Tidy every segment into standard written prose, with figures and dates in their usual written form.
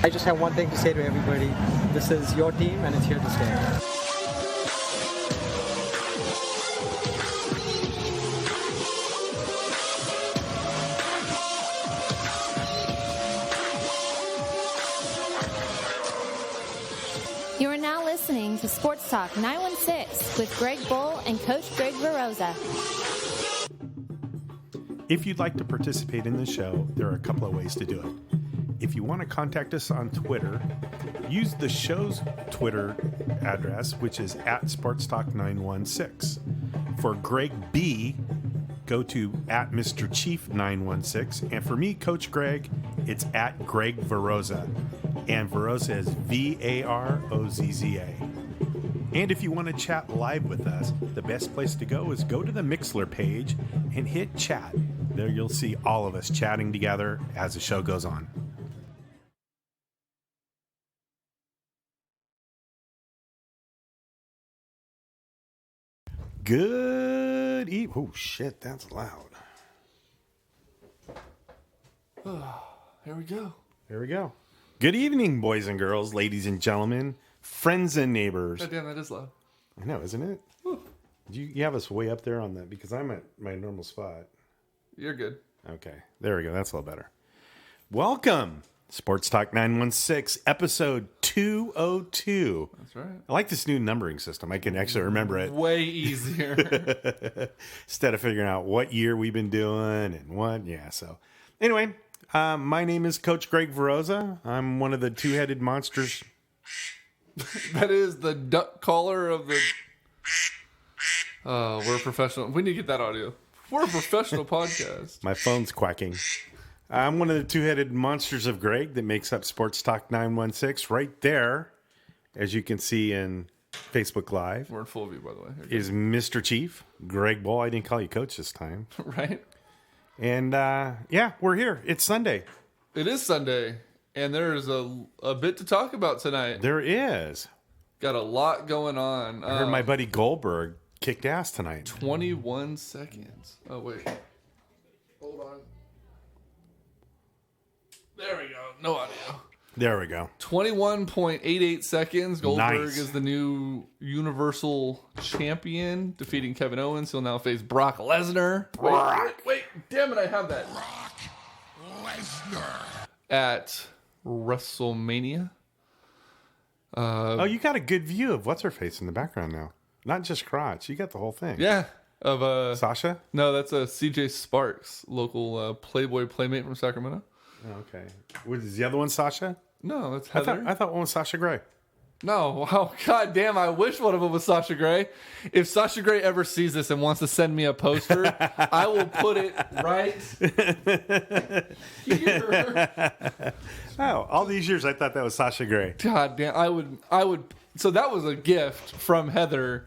I just have one thing to say to everybody. This is your team and it's here to stay. You are now listening to Sports Talk 916 with Greg Bull and Coach Greg Veroza. If you'd like to participate in the show, there are a couple of ways to do it. If you want to contact us on Twitter, use the show's Twitter address, which is at SportsTalk916. For Greg B, go to at Mr. Chief 916. And for me, Coach Greg, it's at Greg Veroza. And Veroza is Varozza. And if you want to chat live with us, the best place to go is go to the Mixlr page and hit chat. There you'll see all of us chatting together as the show goes on. Good evening. Oh, shit, that's loud. Here we go. Here we go. Good evening, boys and girls, ladies and gentlemen, friends and neighbors. God damn, that is loud. I know, isn't it? You have us way up there on that because I'm at my normal spot. You're good. Okay, there we go. That's a little better. Welcome, Sports Talk 916, episode 202. That's right. I like this new numbering system. I can actually remember it. Way easier. Instead of figuring out what year we've been doing and what. Yeah, so anyway, my name is Coach Greg Veroza. I'm one of the two-headed monsters. That is the duck caller of the... Oh, we're a professional. We need to get that audio. We're a professional podcast. My phone's quacking. I'm one of the two-headed monsters of Greg that makes up Sports Talk 916 right there, as you can see in Facebook Live. We're in full view, by the way. Is Mr. Chief, Greg Bull. I didn't call you Coach this time. Right? And, yeah, we're here. It's Sunday. It is Sunday, and there's a bit to talk about tonight. There is. Got a lot going on. I heard my buddy Goldberg kicked ass tonight. 21 seconds. Oh, wait. Hold on. There we go. No audio. There we go. 21.88 seconds. Goldberg Nice. is the new Universal Champion, defeating Kevin Owens. He'll now face Brock Lesnar. Wait. Damn it, I have that. Brock Lesnar. At WrestleMania. Oh, you got a good view of what's-her-face in the background now. Not just crotch. You got the whole thing. Yeah. Of Sasha? No, that's CJ Sparks, local Playboy playmate from Sacramento. Oh, okay. Was the other one Sasha? No, that's I Heather. thought one was Sasha Grey. No, wow, god damn, I wish one of them was Sasha Grey. If Sasha Grey ever sees this and wants to send me a poster, I will put it right here. Oh, all these years I thought that was Sasha Grey. God damn, I would. So that was a gift from Heather.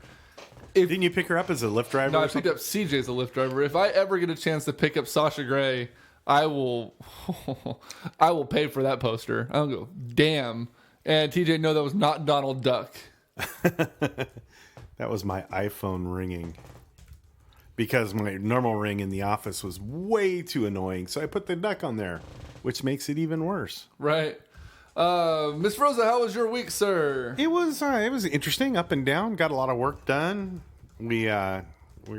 Didn't you pick her up as a Lyft driver? No, or I picked something? up CJ as a Lyft driver. If I ever get a chance to pick up Sasha Grey, I will pay for that poster. I'll go, damn. And TJ, no, that was not Donald Duck. That was my iPhone ringing. Because my normal ring in the office was way too annoying. So I put the duck on there, which makes it even worse. Right. Miss Rosa, how was your week, sir? It was interesting, up and down. Got a lot of work done. We're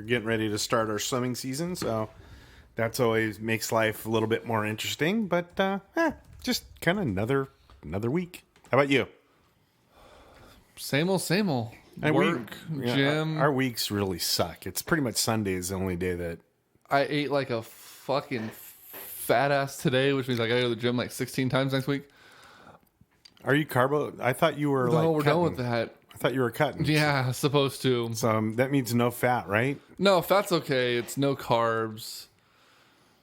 getting ready to start our swimming season, so that's always makes life a little bit more interesting. But just kind of another week. How about you? Same old, same old. And Work, gym. Our weeks really suck. It's pretty much Sunday is the only day that... I ate like a fucking fat ass today, which means I gotta go to the gym like 16 times next week. Are you carbo? I thought you were No, like we're cutting. done with that. I thought you were cutting. Yeah, supposed to. So that means no fat, right? No, fat's okay. It's no carbs.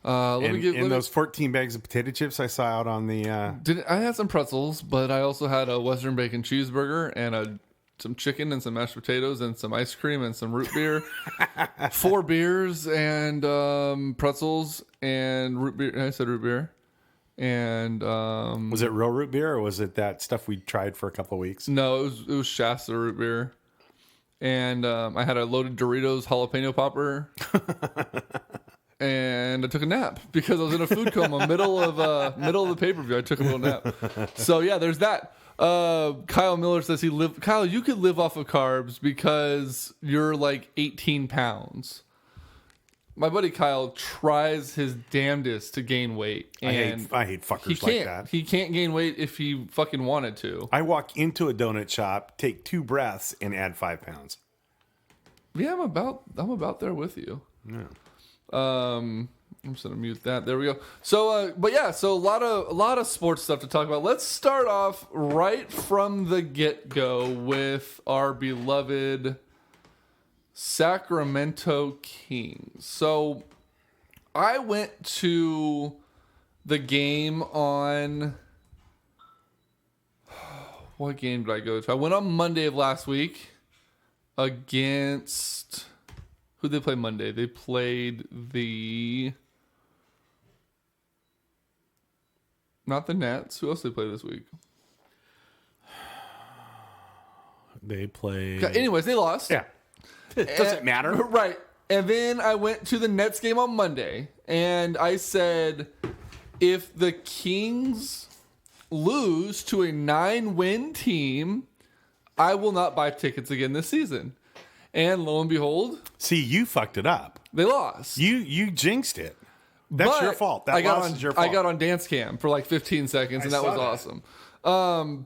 And those 14 bags of potato chips I saw out on the... I had some pretzels, but I also had a Western bacon cheeseburger and some chicken and some mashed potatoes and some ice cream and some root beer. 4 beers and pretzels and root beer. I said root beer. And was it real root beer or was it that stuff we tried for a couple of weeks? no, it was Shasta root beer. And I had a loaded Doritos jalapeno popper. and I took a nap because I was in a food coma middle of the pay-per-view. I took a little nap. So yeah, there's that. Kyle Miller says Kyle, you could live off of carbs because you're like 18 pounds. My buddy Kyle tries his damnedest to gain weight. And I hate fuckers like that. He can't gain weight if he fucking wanted to. I walk into a donut shop, take 2 breaths, and add 5 pounds. Yeah, I'm about there with you. Yeah. I'm just gonna mute that. There we go. So, but yeah, so a lot of sports stuff to talk about. Let's start off right from the get-go with our beloved Sacramento Kings. So I went to the game on what game did I go to? I went on Monday of last week against who did they play Monday? They played not the Nets. Who else did they play this week? They play. Anyways, they lost. Yeah. It doesn't matter. Right. And then I went to the Nets game on Monday, and I said, if the Kings lose to a 9-win team, I will not buy tickets again this season. And lo and behold, see, you fucked it up. They lost. You jinxed it. That's your fault. That loss is your fault. I got on Dance Cam for like 15 seconds, and that was awesome. And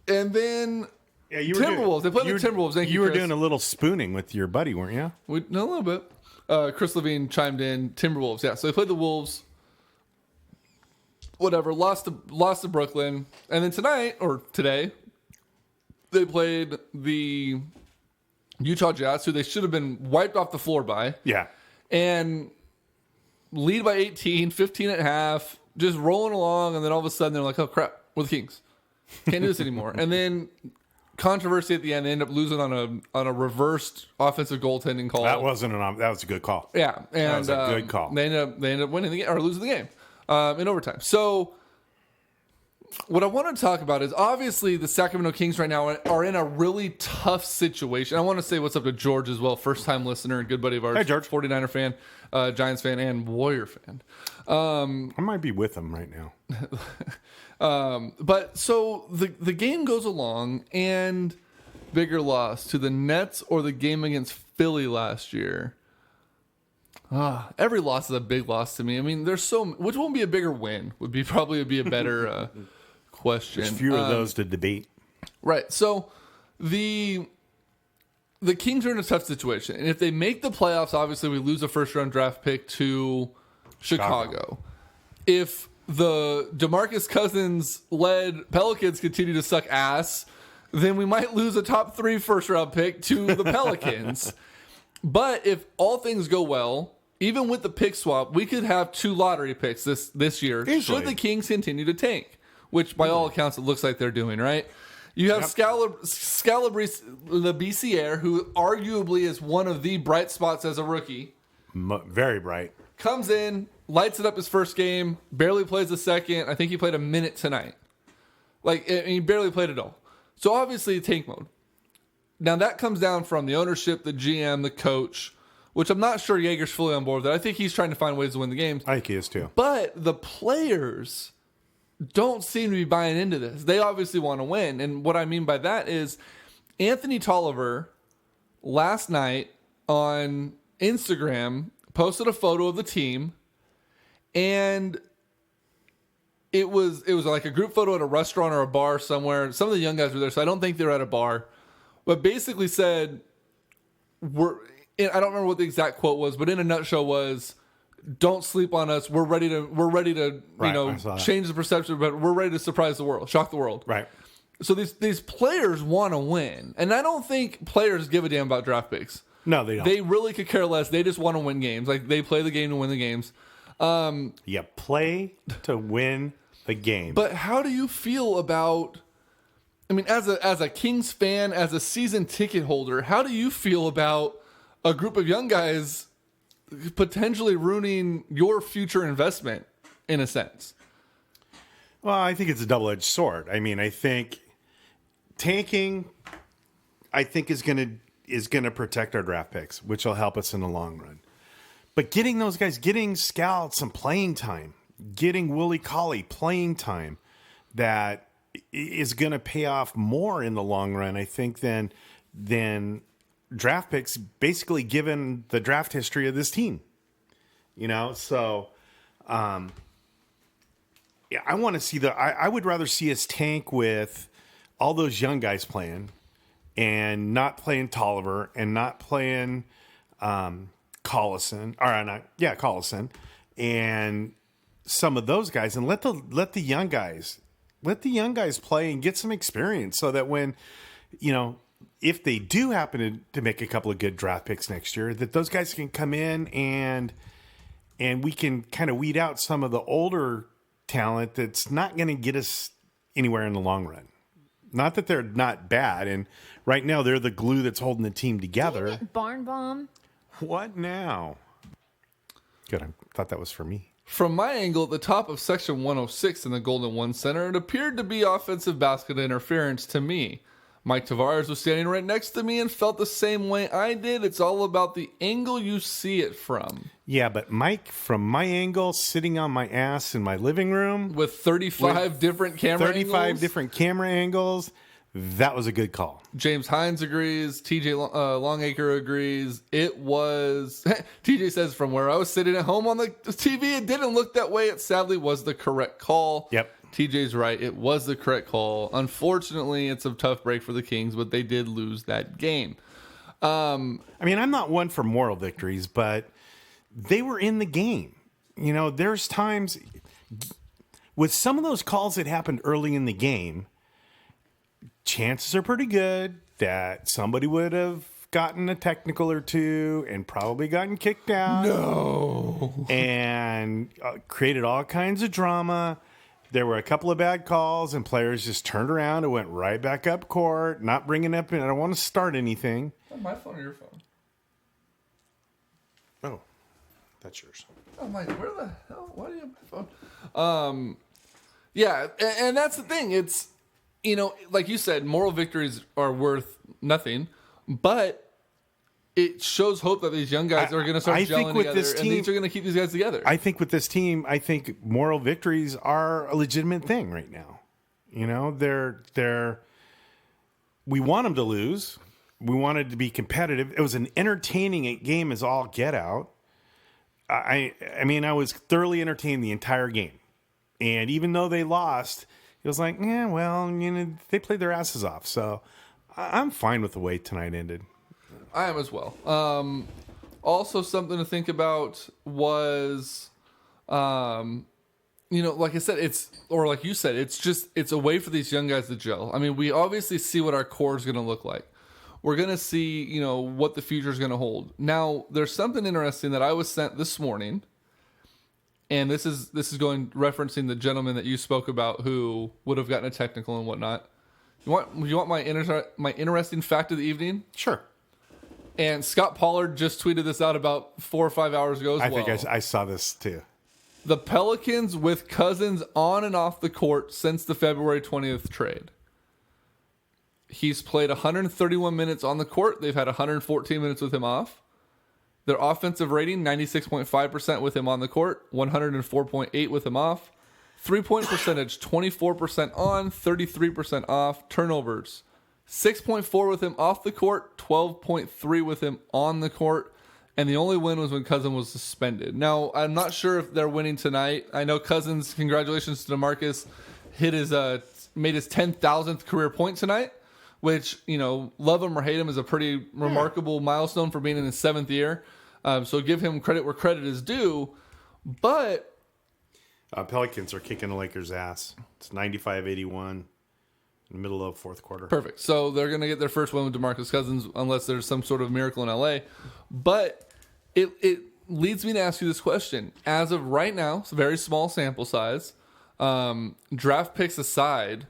then Timberwolves. They played the Timberwolves. Thank you, You were Chris. doing a little spooning with your buddy, weren't you? No, a little bit. Chris Levine chimed in. Timberwolves. Yeah, so they played the Wolves. Whatever. Lost to Brooklyn. And then today, they played the Utah Jazz, who they should have been wiped off the floor by. Yeah. And lead by 18, 15 at half, just rolling along. And then all of a sudden, they're like, oh, crap, we're the Kings. Can't do this anymore. And then controversy at the end. They end up losing on a reversed offensive goaltending call. That was a good call. Yeah, and that was a good call. They ended up winning the game or losing the game in overtime. So what I want to talk about is obviously the Sacramento Kings right now are in a really tough situation. I want to say what's up to George as well, first time listener and good buddy of ours. Hey, George. 49er fan, Giants fan, and Warrior fan. I might be with him right now. But so the game goes along, and bigger loss to the Nets or the game against Philly last year. Every loss is a big loss to me. I mean, which one would be a bigger win? Would probably be a better question. There's fewer of those to debate. Right. So the Kings are in a tough situation, and if they make the playoffs, obviously we lose a first round draft pick to Chicago. If the DeMarcus Cousins led Pelicans continue to suck ass, then we might lose a top 3 first round pick to the Pelicans. But if all things go well, even with the pick swap, we could have 2 lottery picks this year. Easily. Should the Kings continue to tank, which by all accounts it looks like they're doing, right? You have Scalabrine Labissiere, who arguably is one of the bright spots as a rookie. Very bright. Comes in, lights it up his first game, barely plays the second. I think he played a minute tonight. He barely played at all. So obviously tank mode. Now that comes down from the ownership, the GM, the coach, which I'm not sure Jaeger's fully on board with that. I think he's trying to find ways to win the games. I think he is too. But the players don't seem to be buying into this. They obviously want to win. And what I mean by that is Anthony Tolliver last night on Instagram posted a photo of the team, and it was like a group photo at a restaurant or a bar somewhere. Some of the young guys were there, so I don't think they were at a bar. But basically said, I don't remember what the exact quote was, but in a nutshell was, don't sleep on us. We're ready to change the perception, but we're ready to surprise the world, shock the world. Right. So these players want to win. And I don't think players give a damn about draft picks. No, they don't. They really could care less. They just want to win games. Like, they play the game to win the games. You play to win the game. But how do you feel about, I mean, as a Kings fan, as a season ticket holder, how do you feel about a group of young guys potentially ruining your future investment in a sense? Well, I think it's a double-edged sword. I mean, I think tanking, is going to protect our draft picks, which will help us in the long run. But getting those guys, getting Scal some playing time, getting Willie Cauley playing time, that is going to pay off more in the long run, I think, than draft picks, basically given the draft history of this team. So yeah, I want to see I would rather see us tank with all those young guys playing and not playing Tolliver and not playing Collison, Collison, and some of those guys, and let the young guys play and get some experience, so that when, if they do happen to make a couple of good draft picks next year, that those guys can come in and we can kind of weed out some of the older talent that's not going to get us anywhere in the long run. Not that they're not bad, and right now they're the glue that's holding the team together. Barn bomb. What now? Good. I thought that was for me. From my angle, at the top of section 106 in the Golden One Center, it appeared to be offensive basket interference to me. Mike Tavares was standing right next to me and felt the same way I did. It's all about the angle you see it from. Yeah, but Mike, from my angle, sitting on my ass in my living room With 35 different camera angles. 35 different camera angles, that was a good call. James Hines agrees. TJ Longacre agrees. It was... TJ says, from where I was sitting at home on the TV, it didn't look that way. It sadly was the correct call. Yep. TJ's right. It was the correct call. Unfortunately, it's a tough break for the Kings, but they did lose that game. I'm not one for moral victories, but they were in the game. There's times with some of those calls that happened early in the game, chances are pretty good that somebody would have gotten a technical or two and probably gotten kicked out. No. And created all kinds of drama. There were a couple of bad calls, and players just turned around and went right back up court, not bringing up. I don't want to start anything. My phone or your phone? Oh, that's yours. I'm like, where the hell? Why do you have my phone? Yeah, and that's the thing. It's, like you said, moral victories are worth nothing, but it shows hope that these young guys are going to start gelling together, and these are going to keep these guys together. I think with this team, moral victories are a legitimate thing right now. We want them to lose. We wanted to be competitive. It was an entertaining game as all get out. I was thoroughly entertained the entire game. And even though they lost, it was like, yeah, well, they played their asses off. So I'm fine with the way tonight ended. I am as well. Also, something to think about was, like I said, like you said, it's a way for these young guys to gel. We obviously see what our core is going to look like. We're going to see, what the future is going to hold. Now, there's something interesting that I was sent this morning, and this is referencing the gentleman that you spoke about who would have gotten a technical and whatnot. You want my interesting fact of the evening? Sure. And Scott Pollard just tweeted this out about 4 or 5 hours ago as well. I think I saw this too. The Pelicans with Cousins on and off the court since the February 20th trade. He's played 131 minutes on the court. They've had 114 minutes with him off. Their offensive rating, 96.5% with him on the court, 104.8 with him off. 3-point percentage, 24% on, 33% off. Turnovers, 6.4 with him off the court, 12.3 with him on the court. And the only win was when Cousins was suspended. Now, I'm not sure if they're winning tonight. I know Cousins, congratulations to DeMarcus, made his 10,000th career point tonight, which, love him or hate him, is a pretty remarkable milestone for being in his 7th year. So give him credit where credit is due. But Pelicans are kicking the Lakers' ass. It's 95-81. In the middle of fourth quarter. Perfect. So they're going to get their first win with DeMarcus Cousins unless there's some sort of miracle in LA. But it leads me to ask you this question. As of right now, it's a very small sample size. Draft picks aside,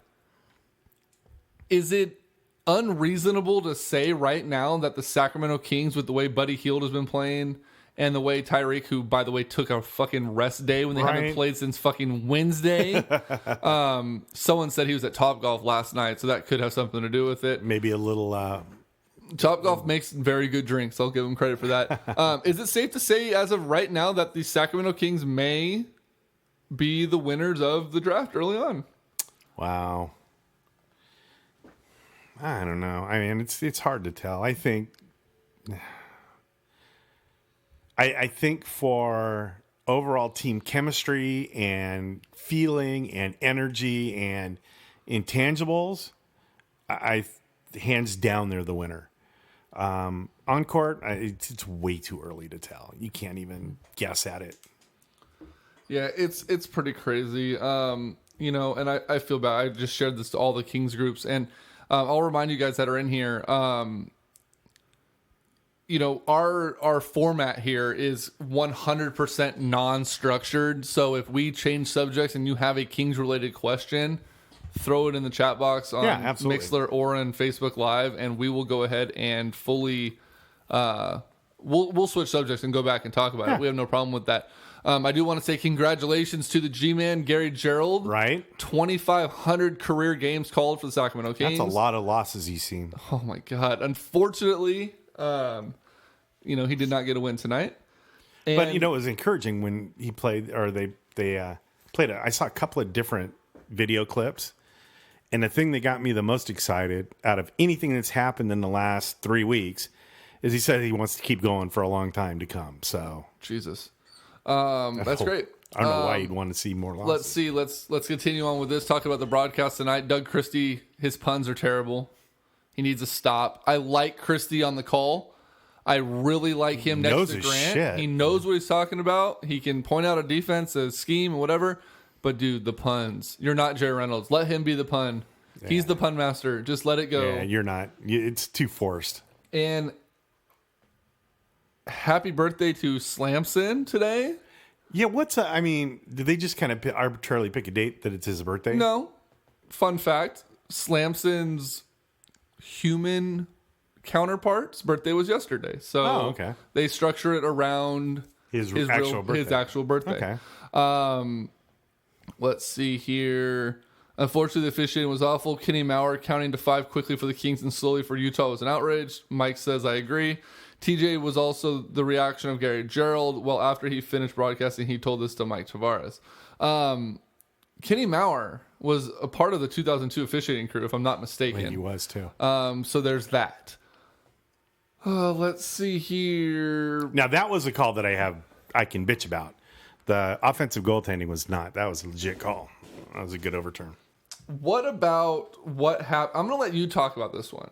is it unreasonable to say right now that the Sacramento Kings, with the way Buddy Hield has been playing and the way Tyreek, who, by the way, took a fucking rest day when they haven't played since fucking Wednesday. Someone said he was at Topgolf last night, so that could have something to do with it. Maybe a little Topgolf makes very good drinks. I'll give him credit for that. Is it safe to say, as of right now, that the Sacramento Kings may be the winners of the draft early on? Wow. I don't know. I mean, it's hard to tell. I think for overall team chemistry and feeling and energy and intangibles, I hands down they're the winner. On court, it's way too early to tell. You can't even guess at it. Yeah, it's pretty crazy. And I feel bad. I just shared this to all the Kings groups, and I'll remind you guys that are in here. Our format here is 100% non-structured. So if we change subjects and you have a Kings-related question, throw it in the chat box on Mixler or on Facebook Live, and we will go ahead and fully we'll switch subjects and go back and talk about it. We have no problem with that. I do want to say congratulations to the G-Man, Gary Gerald. Right. 2,500 career games called for the Sacramento Kings. That's a lot of losses he's seen. Oh, my God. Unfortunately, he did not get a win tonight. But, it was encouraging when he played, or they played. I saw a couple of different video clips. And the thing that got me the most excited out of anything that's happened in the last 3 weeks is he said he wants to keep going for a long time to come. So Jesus. That's great. I don't know why you'd want to see more losses. Let's see. Let's continue on with this. Talk about the broadcast tonight. Doug Christie, his puns are terrible. He needs to stop. I like Christie on the call. I really like him next to Grant. Shit. He knows what he's talking about. He can point out a defense, a scheme, or whatever. But, dude, the puns. You're not Jerry Reynolds. Let him be the pun. Yeah. He's the pun master. Just let it go. Yeah, you're not. It's too forced. And happy birthday to Slamson today. Yeah, did they just kind of arbitrarily pick a date that it's his birthday? No. Fun fact, Slamson's human counterpart's birthday was yesterday. So they structure it around his actual birthday. Okay. Let's see here. Unfortunately, the officiating was awful. Kenny Maurer counting to 5 quickly for the Kings and slowly for Utah was an outrage. Mike says, I agree. TJ was also the reaction of Gary Gerald. Well, after he finished broadcasting, he told this to Mike Tavares. Kenny Maurer was a part of the 2002 officiating crew, if I'm not mistaken. He was too. So there's that. Let's see here. Now, that was a call that I can bitch about. The offensive goaltending was not. That was a legit call. That was a good overturn. What about what happened? I'm going to let you talk about this one.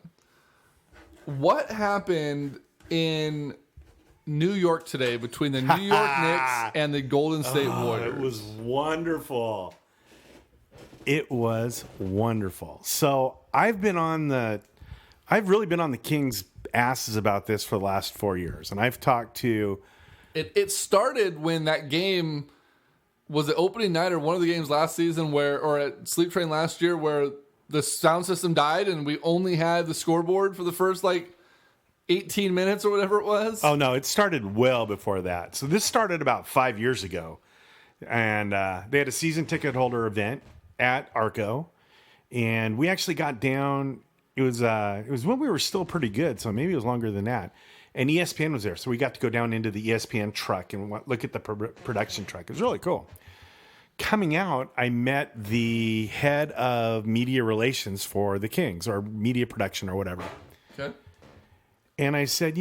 What happened in New York today between the New York Knicks and the Golden State Warriors? It was wonderful. It was wonderful. So I've really been on the Kings' asses about this for the last 4 years, and I've talked to. It started when that game was the opening night or one of the games last season or at Sleep Train last year where the sound system died and we only had the scoreboard for the first 18 minutes or whatever it was. Oh, no, it started well before that. So this started about 5 years ago. And they had a season ticket holder event at Arco. And we actually got down. It was when we were still pretty good. So maybe it was longer than that. And ESPN was there. So we got to go down into the ESPN truck and look at the production truck. It was really cool. Coming out, I met the head of media relations for the Kings, or media production or whatever. Okay. And I said,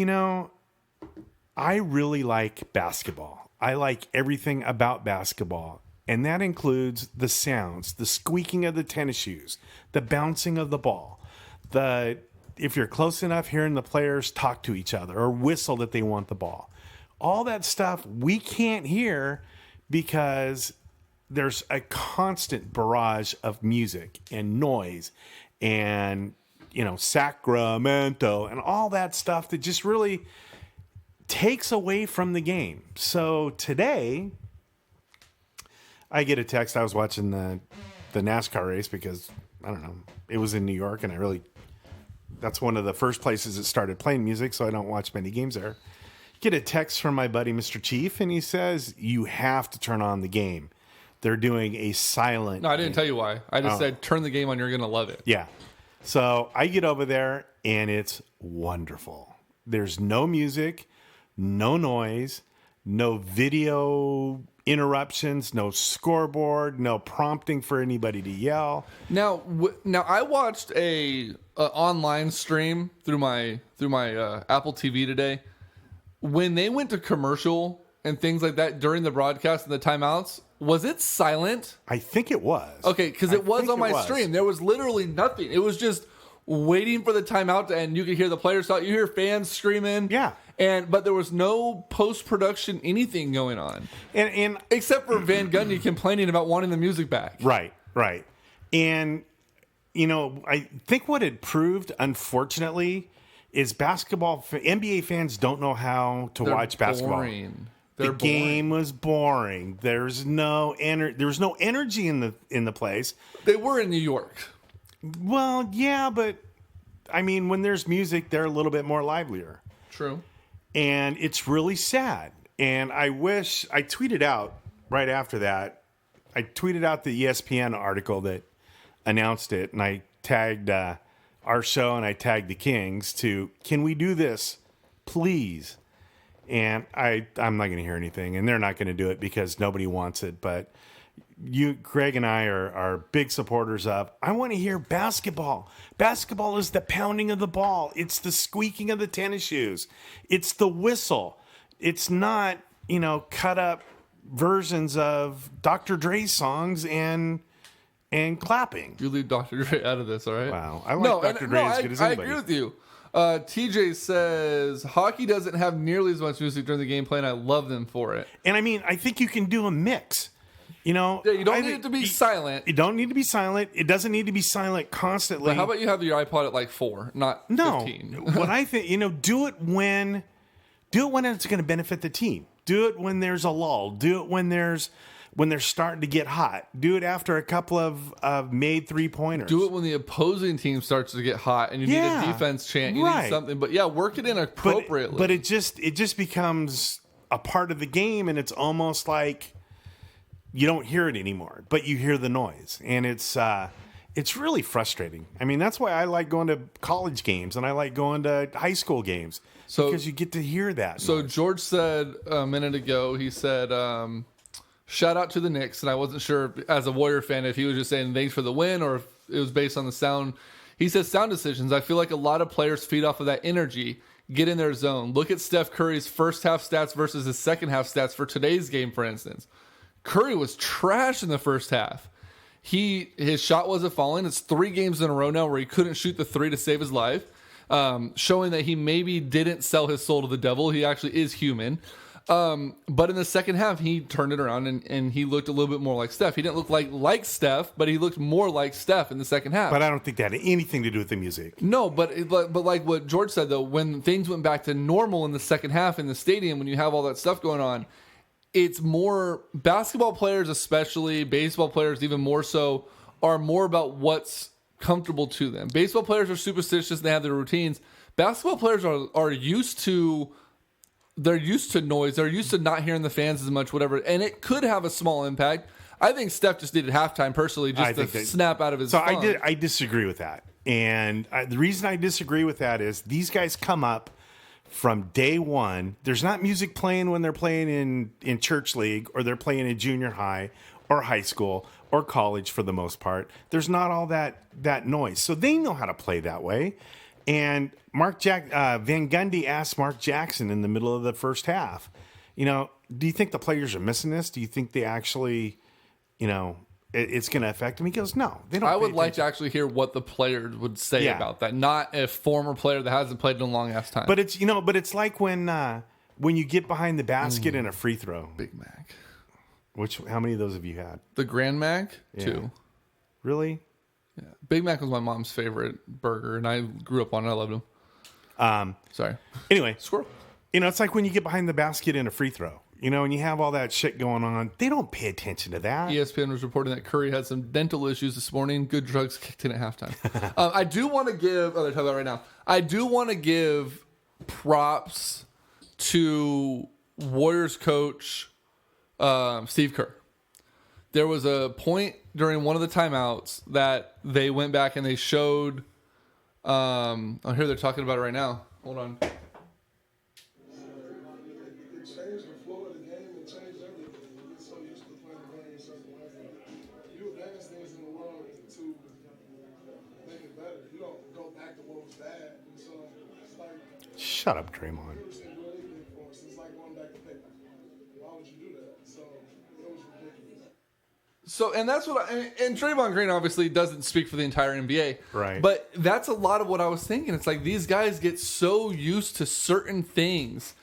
I really like basketball. I like everything about basketball. And that includes the sounds, the squeaking of the tennis shoes, the bouncing of the ball, if you're close enough, hearing the players talk to each other or whistle that they want the ball. All that stuff we can't hear because there's a constant barrage of music and noise and, Sacramento and all that stuff that just really takes away from the game. So today, I get a text. I was watching the NASCAR race because, I don't know, it was in New York and that's one of the first places that started playing music, so I don't watch many games there. Get a text from my buddy, Mr. Chief, and he says, you have to turn on the game. They're doing a silent No, I didn't tell you why. I just said, turn the game on. You're going to love it. Yeah. So I get over there and it's wonderful. There's no music, no noise, no video interruptions, no scoreboard, no prompting for anybody to yell. Now I watched a online stream through my Apple TV today. When they went to commercial and things like that during the broadcast and the timeouts, was it silent? I think it was. Okay, because it was on my stream. There was literally nothing. It was just waiting for the timeout to end. You could hear the players talk. You hear fans screaming. Yeah. But there was no post-production anything going on. And except for Van Gundy complaining about wanting the music back. Right. And, I think what it proved, unfortunately, is NBA fans don't know how to watch basketball. Boring. The game was boring. There's no energy in the place. They were in New York. Well, yeah, but I mean, when there's music, they're a little bit more livelier. True. And it's really sad. And I wish I tweeted out right after that. I tweeted out the ESPN article that announced it, and I tagged our show and I tagged the Kings to, can we do this, please? And I'm not going to hear anything, and they're not going to do it because nobody wants it. But Greg and I are big supporters of, I want to hear basketball. Basketball is the pounding of the ball. It's the squeaking of the tennis shoes. It's the whistle. It's not, cut up versions of Dr. Dre songs and clapping. You leave Dr. Dre out of this, all right? Wow. I like Dr. Dre as good as anybody. I agree with you. TJ says, hockey doesn't have nearly as much music during the gameplay, and I love them for it. And I mean, I think you can do a mix. Yeah, you don't need it to be silent. You don't need to be silent. It doesn't need to be silent constantly. But how about you have your iPod at like 4, not 15? What I think, do it when it's going to benefit the team. Do it when there's a lull. Do it when they're starting to get hot. Do it after a couple of made 3-pointers. Do it when the opposing team starts to get hot and you need a defense chant. You need something. But yeah, work it in appropriately. But it just becomes a part of the game, and it's almost like you don't hear it anymore, but you hear the noise. And it's really frustrating. I mean, that's why I like going to college games and I like going to high school games. Because you get to hear that. So noise. George said a minute ago, he said, shout out to the Knicks. And I wasn't sure as a Warrior fan if he was just saying thanks for the win or if it was based on the sound. He says sound decisions. I feel like a lot of players feed off of that energy, get in their zone. Look at Steph Curry's first half stats versus his second half stats for today's game, for instance. Curry was trash in the first half. His shot wasn't falling. It's 3 games in a row now where he couldn't shoot the 3 to save his life, showing that he maybe didn't sell his soul to the devil. He actually is human. But in the second half, he turned it around and he looked a little bit more like Steph. He didn't look like Steph, but he looked more like Steph in the second half. But I don't think that had anything to do with the music. No, but like what George said, though, when things went back to normal in the second half in the stadium, when you have all that stuff going on, it's more basketball players, especially baseball players, even more so, are more about what's comfortable to them. Baseball players are superstitious and they have their routines. Basketball players are used to noise. They're used to not hearing the fans as much, whatever. And it could have a small impact. I think Steph just needed halftime personally just to snap out of his funk. I disagree with that. And the reason I disagree with that is these guys come up from day one. There's not music playing when they're playing in church league or they're playing in junior high or high school or college for the most part. There's not all that noise. So they know how to play that way. And Van Gundy asked Mark Jackson in the middle of the first half, do you think the players are missing this? Do you think they actually, it's going to affect them? He goes, no, they don't. I would like to actually hear what the players would say about that, not a former player that hasn't played in a long ass time. But it's like when you get behind the basket in a free throw. Big Mac. How many of those have you had? The Grand Mac? Yeah. 2. Really? Yeah. Big Mac was my mom's favorite burger, and I grew up on it. I loved them. Sorry. Anyway, squirrel. It's like when you get behind the basket in a free throw, and you have all that shit going on. They don't pay attention to that. ESPN was reporting that Curry had some dental issues this morning. Good drugs kicked in at halftime. I do want to give, they're talking about right now. I do want to give props to Warriors coach Steve Kerr. There was a point during one of the timeouts that they went back and they showed I hear they're talking about it right now. Hold on. It changed the flow of the game. It changed everything. You get so used to playing the game in a certain way. You advance things in the world to make it better. You don't go back to what was bad. And so it's like, Shut up, Draymond. you didn't do anything for us. It's like going back to paper. Why would you do that? So it was ridiculous. So, and that's what and Draymond Green obviously doesn't speak for the entire NBA. Right. But that's a lot of what I was thinking. It's like these guys get so used to certain things.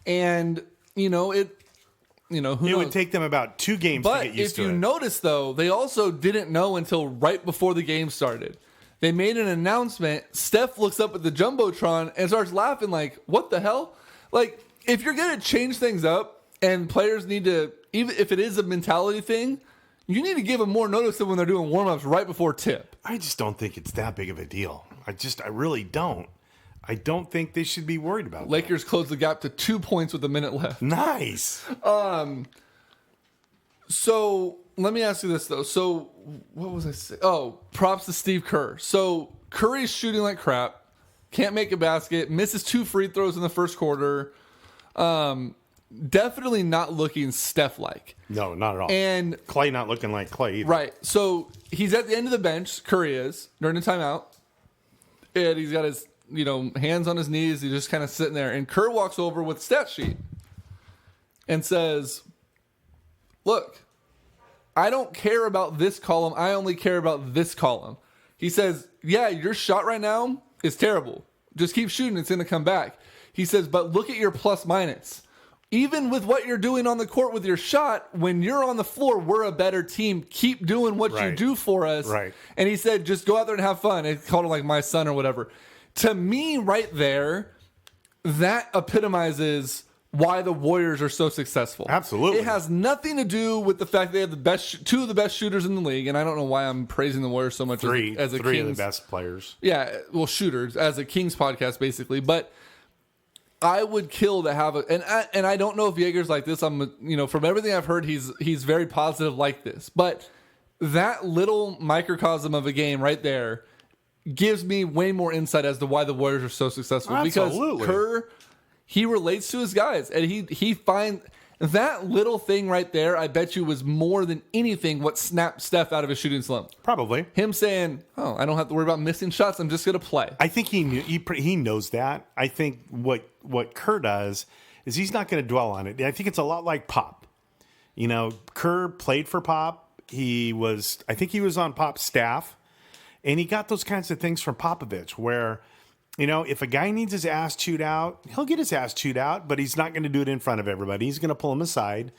And, who It knows? would take them about 2 games But to get used if you to it. notice, though, they also didn't know until right before the game started. They made an announcement. Steph looks up at the Jumbotron and starts laughing like, what the hell? Like, if you're going to change things up and players need to, even if it is a mentality thing, you need to give them more notice than when they're doing warm-ups right before tip. I just don't think it's that big of a deal. I really don't. I don't think they should be worried about Lakers close the gap to 2 points with a minute left. that. Nice. So let me ask you this, though. So what was I saying? Oh, props to Steve Kerr. So Curry's shooting like crap. Can't make a basket. Misses 2 free throws in the first quarter. Definitely not looking Steph-like. No, not at all. And Clay not looking like Clay either. right. So he's at the end of the bench. Curry is during the timeout. And he's got his, hands on his knees. He's just kind of sitting there. And Kerr walks over with a stat sheet and says, look, I don't care about this column. I only care about this column. He says, yeah, your shot right now is terrible. Just keep shooting. It's going to come back. He says, but look at your plus minus. Even with what you're doing on the court with your shot, when you're on the floor, we're a better team. Keep doing what you Right. do for us. Right. And he said, just go out there and have fun. He called him like my son or whatever. To me, right there, that epitomizes why the Warriors are so successful. Absolutely. It has nothing to do with the fact they have the best, 2 of the best shooters in the league. And I don't know why I'm praising the Warriors so much Three as a of the Kings. best players. Yeah, well, shooters as a Kings podcast, basically. But I would kill to have and I don't know if Jaeger's like this. I'm, from everything I've heard, he's very positive like this. But that little microcosm of a game right there gives me way more insight as to why the Warriors are so successful. Absolutely. Because Kerr, he relates to his guys, and he finds that little thing right there. I bet you was more than anything what snapped Steph out of his shooting slump. Probably. Him saying, "Oh, I don't have to worry about missing shots. I'm just going to play." I think he knows that. I think what Kerr does is he's not going to dwell on it. I think it's a lot like Pop. Kerr played for Pop. I think he was on Pop's staff, and he got those kinds of things from Popovich where, if a guy needs his ass chewed out, he'll get his ass chewed out, but he's not going to do it in front of everybody. He's going to pull him aside.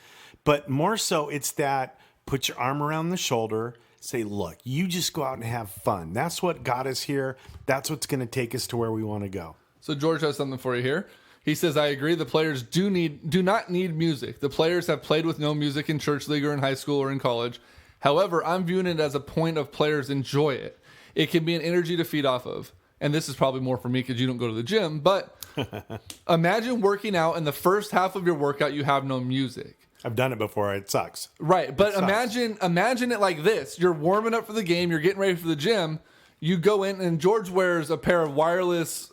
But more so, it's that put your arm around the shoulder, say, look, you just go out and have fun. That's what got us here. That's what's going to take us to where we want to go. So George has something for you here. He says, I agree. The players do not need music. The players have played with no music in church league or in high school or in college. However, I'm viewing it as a point of players enjoy it. It can be an energy to feed off of. And this is probably more for me because you don't go to the gym. But imagine working out and the first half of your workout, you have no music. I've done it before. It sucks. Right. But imagine it like this. You're warming up for the game. You're getting ready for the gym. You go in and George wears a pair of wireless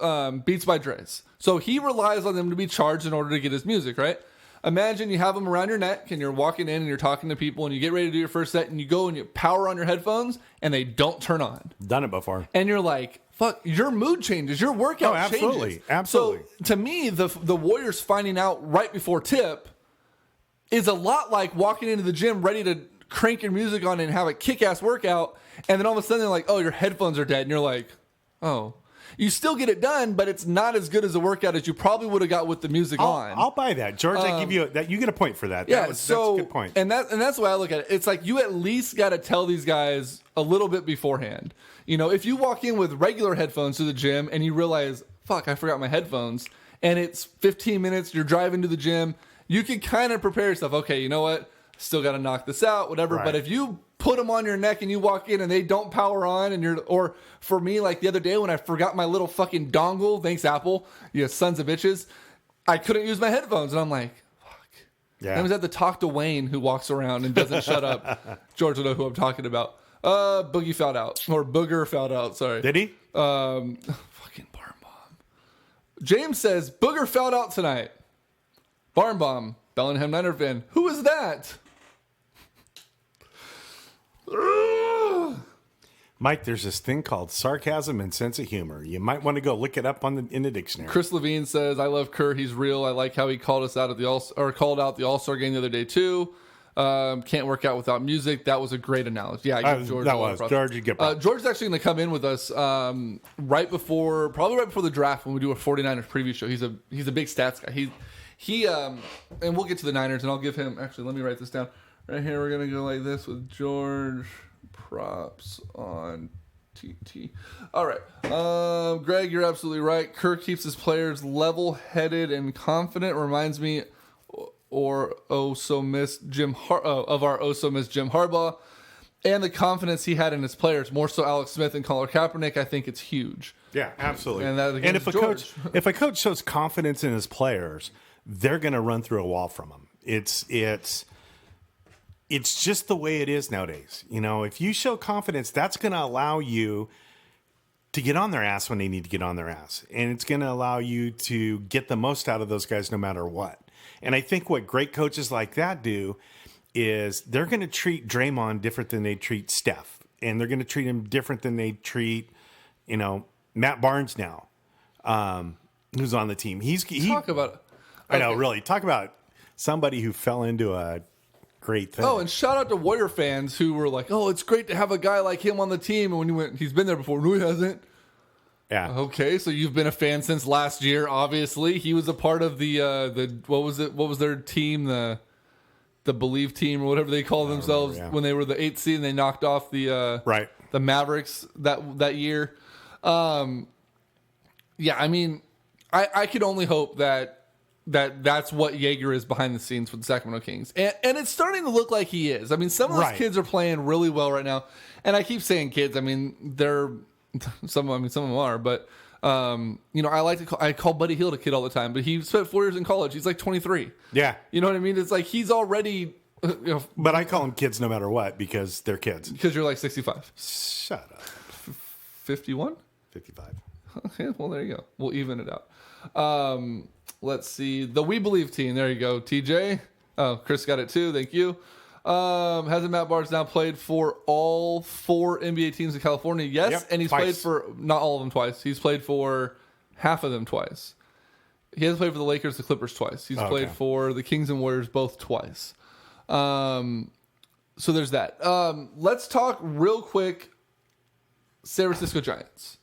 Beats by Dre's. So he relies on them to be charged in order to get his music, right? Imagine you have them around your neck and you're walking in and you're talking to people and you get ready to do your first set and you go and you power on your headphones and they don't turn on. Done it before. And you're like, fuck, your mood changes. Your workout absolutely. changes. Absolutely. So to me, the Warriors finding out right before tip is a lot like walking into the gym ready to crank your music on and have a kick-ass workout. And then all of a sudden they're like, oh, your headphones are dead. And you're like, oh. You still get it done, but it's not as good as a workout as you probably would have got with the music on. I'll buy that, George. I give you that. You get a point for that. Yeah, that's a good point. And that's the way I look at it. It's like you at least got to tell these guys a little bit beforehand. If you walk in with regular headphones to the gym and you realize, fuck, I forgot my headphones, and it's 15 minutes, you're driving to the gym, you can kind of prepare yourself. Okay, you know what? Still got to knock this out, whatever. Right. But if you put them on your neck and you walk in and they don't power on or for me, like the other day when I forgot my little fucking dongle, thanks Apple, you sons of bitches, I couldn't use my headphones and I'm like, fuck. Yeah. I was at the talk to Wayne who walks around and doesn't shut up. George will know who I'm talking about. Boogie fouled out, or Booger fouled out. Sorry. Did he? Fucking Barn Bomb. James says Booger fouled out tonight. Barn Bomb, Bellingham Niner fan. Who is that? Mike, there's this thing called sarcasm and sense of humor. You might want to go look it up in the dictionary. Chris Levine says, "I love Kerr. He's real. I like how he called us out at called out the All-Star game the other day too. Can't work out without music. That was a great analogy. Yeah, I give George. That was George. You get George's actually going to come in with us probably right before the draft when we do a 49ers preview show. He's a big stats guy. He and we'll get to the Niners and I'll give him. Actually, let me write this down right here. We're going to go like this with George. Props on TT. All right. Greg, you're absolutely right. Kirk keeps his players level-headed and confident. Reminds me of our oh so missed Jim Harbaugh and the confidence he had in his players. More so Alex Smith and Colin Kaepernick. I think it's huge. Yeah, absolutely. And if a coach shows confidence in his players, they're going to run through a wall from him. It's just the way it is nowadays. You know, if you show confidence, that's going to allow you to get on their ass when they need to get on their ass. And it's going to allow you to get the most out of those guys no matter what. And I think what great coaches like that do is they're going to treat Draymond different than they treat Steph. And they're going to treat him different than they treat, Matt Barnes now, who's on the team. Talk about it. I know, really. Talk about somebody who fell into a great thing. Oh, and shout out to Warrior fans who were like, "Oh, it's great to have a guy like him on the team." And when he's been there before. No, he hasn't. Yeah. Okay, so you've been a fan since last year. Obviously, he was a part of the what was it? What was their team? The Believe team or whatever they call themselves when they were the 8th seed and they knocked off the the Mavericks that year. Yeah, I mean, I could only hope that's what Yeager is behind the scenes for the Sacramento Kings. And it's starting to look like he is. I mean, some of those kids are playing really well right now. And I keep saying kids. I mean, some of them are, but I call Buddy Hield a kid all the time, but he spent 4 years in college. He's like 23. Yeah. You know what I mean? It's like he's already but I call them kids no matter what because they're kids. Because you're like 65. Shut up. 51? 55. Okay, well there you go. We'll even it out. Let's see. The We Believe team. There you go, TJ. Oh, Chris got it too. Thank you. Hasn't Matt Barnes now played for all 4 NBA teams in California? Yes. Yep, and he's played for not all of them twice. He's played for half of them twice. He hasn't played for the Lakers, the Clippers twice. He's played for the Kings and Warriors both twice. So there's that. Let's talk real quick. San Francisco Giants.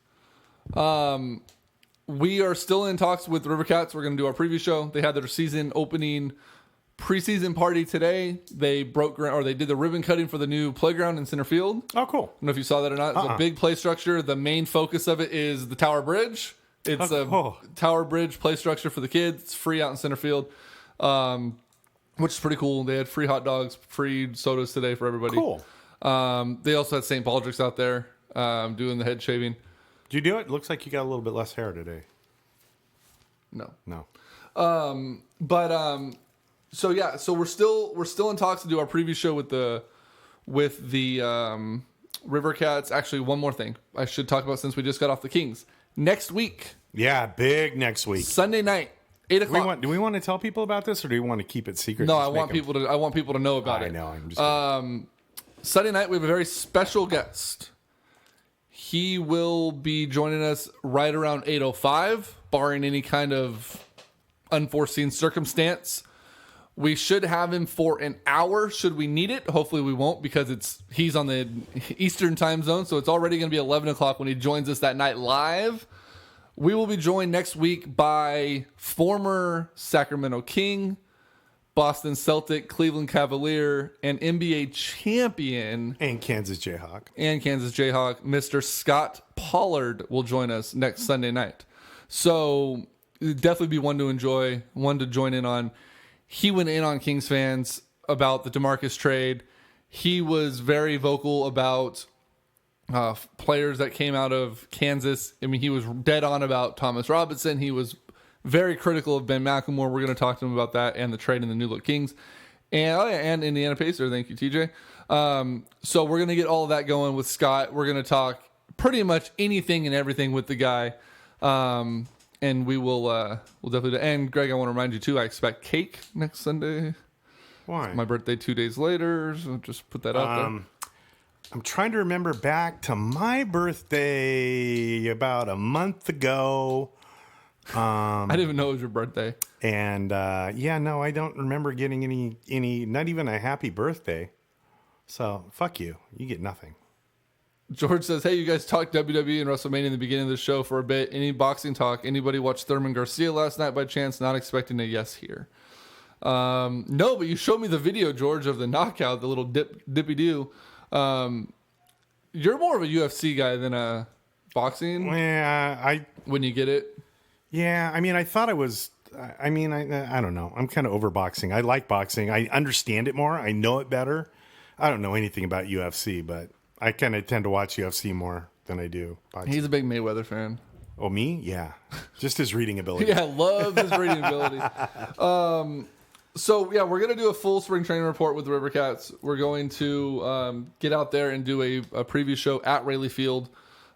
We are still in talks with River Cats. We're going to do our preview show. They had their season opening preseason party today. They did the ribbon cutting for the new playground in center field. Oh, cool. I don't know if you saw that or not. It's a big play structure. The main focus of it is the Tower Bridge. It's a Tower Bridge play structure for the kids. It's free out in center field, which is pretty cool. They had free hot dogs, free sodas today for everybody. Cool. They also had St. Baldrick's out there doing the head shaving. Did you do it? Looks like you got a little bit less hair today. No. So yeah, so we're still in talks to do our preview show with the River Cats. Actually, one more thing I should talk about since we just got off the Kings. Next week. Yeah, big next week. Sunday night, 8:00. Do we want to tell people about this, or do we want to keep it secret? No, I want people to know about it. I know. I'm just Sunday night we have a very special guest. He will be joining us right around 8:05, barring any kind of unforeseen circumstance. We should have him for an hour should we need it. Hopefully we won't because he's on the Eastern time zone, so it's already going to be 11 o'clock when he joins us that night live. We will be joined next week by former Sacramento King, Boston Celtic, Cleveland Cavalier, and NBA champion. And Kansas Jayhawk. Mr. Scott Pollard will join us next Sunday night. So definitely be one to enjoy, one to join in on. He went in on Kings fans about the DeMarcus trade. He was very vocal about players that came out of Kansas. I mean, he was dead on about Thomas Robinson. He was very critical of Ben McLemore. We're going to talk to him about that and the trade in the New Look Kings. And Indiana Pacer. Thank you, TJ. So we're gonna get all of that going with Scott. We're gonna talk pretty much anything and everything with the guy. And we'll definitely do. And Greg, I want to remind you too, I expect cake next Sunday. Why? My birthday 2 days later. So just put that out there. I'm trying to remember back to my birthday about a month ago. I didn't even know it was your birthday. And no, I don't remember getting any, not even a happy birthday. So fuck you. You get nothing. George says, hey, you guys talked WWE and WrestleMania in the beginning of the show for a bit. Any boxing talk? Anybody watch Thurman Garcia last night by chance? Not expecting a yes here. No, but you showed me the video, George, of the knockout, the little dippy do. You're more of a UFC guy than a boxing. Yeah, when you get it. Yeah, I mean, I thought I was. I don't know. I'm kind of over boxing. I like boxing. I understand it more. I know it better. I don't know anything about UFC, but I kind of tend to watch UFC more than I do boxing. He's a big Mayweather fan. Oh, me? Yeah. Just his reading ability. Yeah, love his reading ability. So, yeah, we're going to do a full spring training report with the Rivercats. We're going to get out there and do a preview show at Rayleigh Field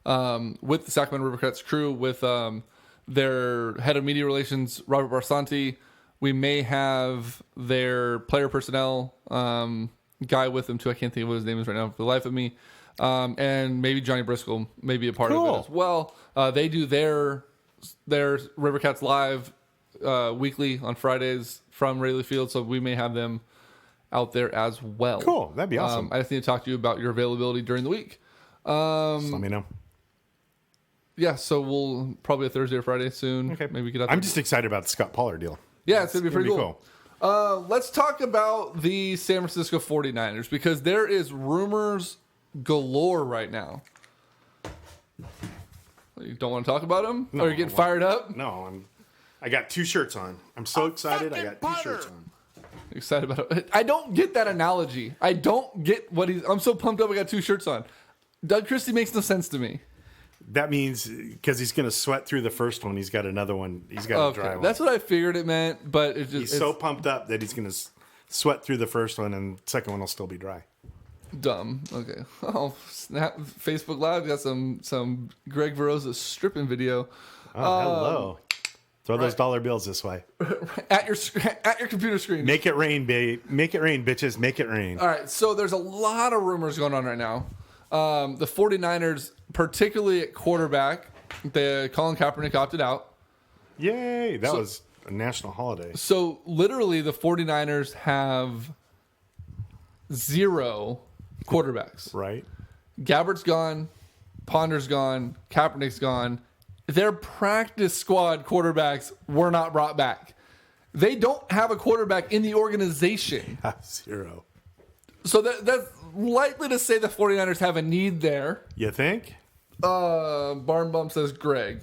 with the Sacramento Rivercats crew, with their head of media relations, Robert Barsanti. We may have their player personnel guy with them, too. I can't think of what his name is right now for the life of me. And maybe Johnny Briscoe may be a part of it as well. They do their Rivercats Live weekly on Fridays from Rayleigh Field, so we may have them out there as well. Cool. That'd be awesome. I just need to talk to you about your availability during the week. Just let me know. Yeah, so we'll probably a Thursday or Friday soon. Okay. Maybe get out there. I'm just excited about the Scott Pollard deal. Yeah, it's going to be pretty cool. Let's talk about the San Francisco 49ers, because there is rumors galore right now. You don't want to talk about them? No, Are you getting fired up? No, I got 2 shirts on. I'm so excited. I got 2 shirts on. Excited about it. I don't get that analogy. I don't get what I'm so pumped up I got 2 shirts on. Doug Christie makes no sense to me. That means because he's going to sweat through the first one, he's got another one. He's got a dry one. That's what I figured it meant, but it's just he's so pumped up that he's going to sweat through the first one, and the second one will still be dry. Dumb. Okay. Oh, snap! Facebook Live got some Greg Verosa stripping video. Oh, hello! Throw those dollar bills this way at your computer screen. Make it rain, babe. Make it rain, bitches. Make it rain. All right. So there's a lot of rumors going on right now. The 49ers, particularly at quarterback, Colin Kaepernick opted out. Yay! That was a national holiday. So literally, the 49ers have 0 quarterbacks. Right. Gabbert's gone. Ponder's gone. Kaepernick's gone. Their practice squad quarterbacks were not brought back. They don't have a quarterback in the organization. 0. So that's likely to say the 49ers have a need there. You think? Barn Bump says Greg.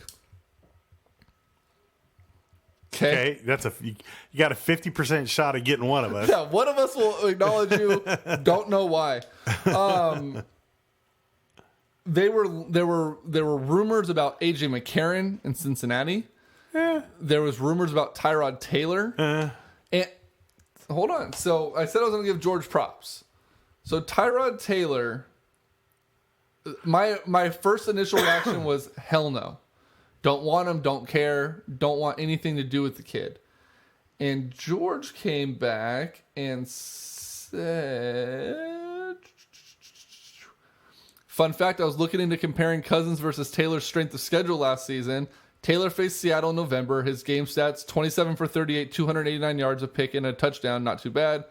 Okay, that's you got a 50% shot of getting one of us. Yeah, one of us will acknowledge you. Don't know why. There were rumors about AJ McCarron in Cincinnati. There was rumors about Tyrod Taylor. And hold on. So I said I was going to give George props. So Tyrod Taylor, my first initial reaction was hell no. Don't want him, don't care, don't want anything to do with the kid. And George came back and said, fun fact, I was looking into comparing Cousins versus Taylor's strength of schedule last season. Taylor faced Seattle in November. His game stats, 27 for 38, 289 yards, a pick, and a touchdown. Not too bad.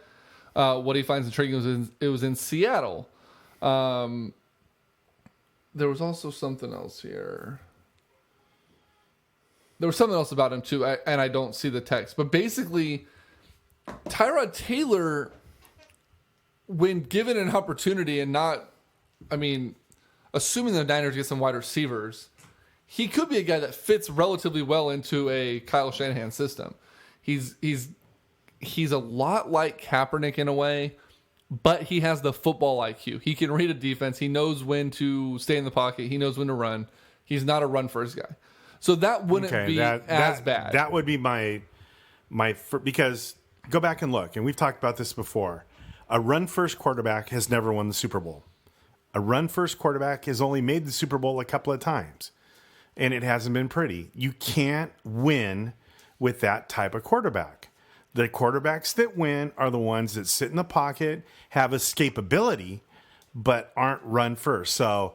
What he finds intriguing it was in Seattle. There was also something else here. There was something else about him, too, and I don't see the text. But basically, Tyrod Taylor, when given an opportunity and not, assuming the Niners get some wide receivers, he could be a guy that fits relatively well into a Kyle Shanahan system. He's a lot like Kaepernick in a way, but he has the football IQ. He can read a defense. He knows when to stay in the pocket. He knows when to run. He's not a run-first guy. So that wouldn't be as bad. That would be my because go back and look, and we've talked about this before. A run-first quarterback has never won the Super Bowl. A run-first quarterback has only made the Super Bowl a couple of times, and it hasn't been pretty. You can't win with that type of quarterback. The quarterbacks that win are the ones that sit in the pocket, have escapability, but aren't run first. So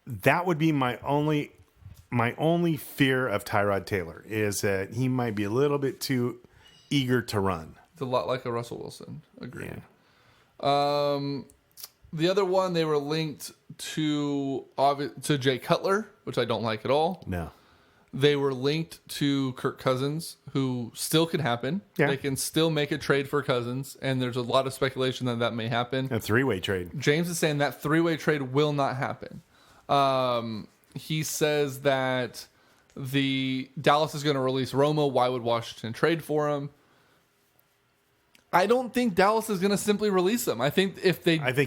that would be my only fear of Tyrod Taylor, is that he might be a little bit too eager to run. It's a lot like a Russell Wilson. Agreed. Yeah. The other one, they were linked to Jay Cutler, which I don't like at all. No. They were linked to Kirk Cousins, who still could happen. Yeah. They can still make a trade for Cousins, and there's a lot of speculation that may happen. A three-way trade. James is saying that three-way trade will not happen. He says that the Dallas is going to release Romo. Why would Washington trade for him? I don't think Dallas is going to simply release him. I think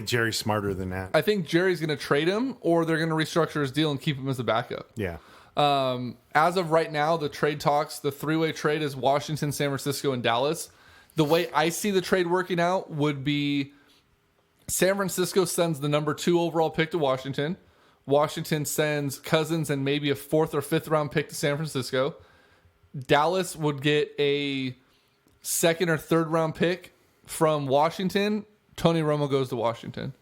Jerry's smarter than that. I think Jerry's going to trade him, or they're going to restructure his deal and keep him as a backup. Yeah. As of right now, the trade talks, the three-way trade is Washington, San Francisco, and Dallas. The way I see the trade working out would be San Francisco sends the number 2 overall pick to Washington. Washington sends Cousins and maybe a 4th or 5th round pick to San Francisco. Dallas would get a 2nd or 3rd round pick from Washington. Tony Romo goes to Washington.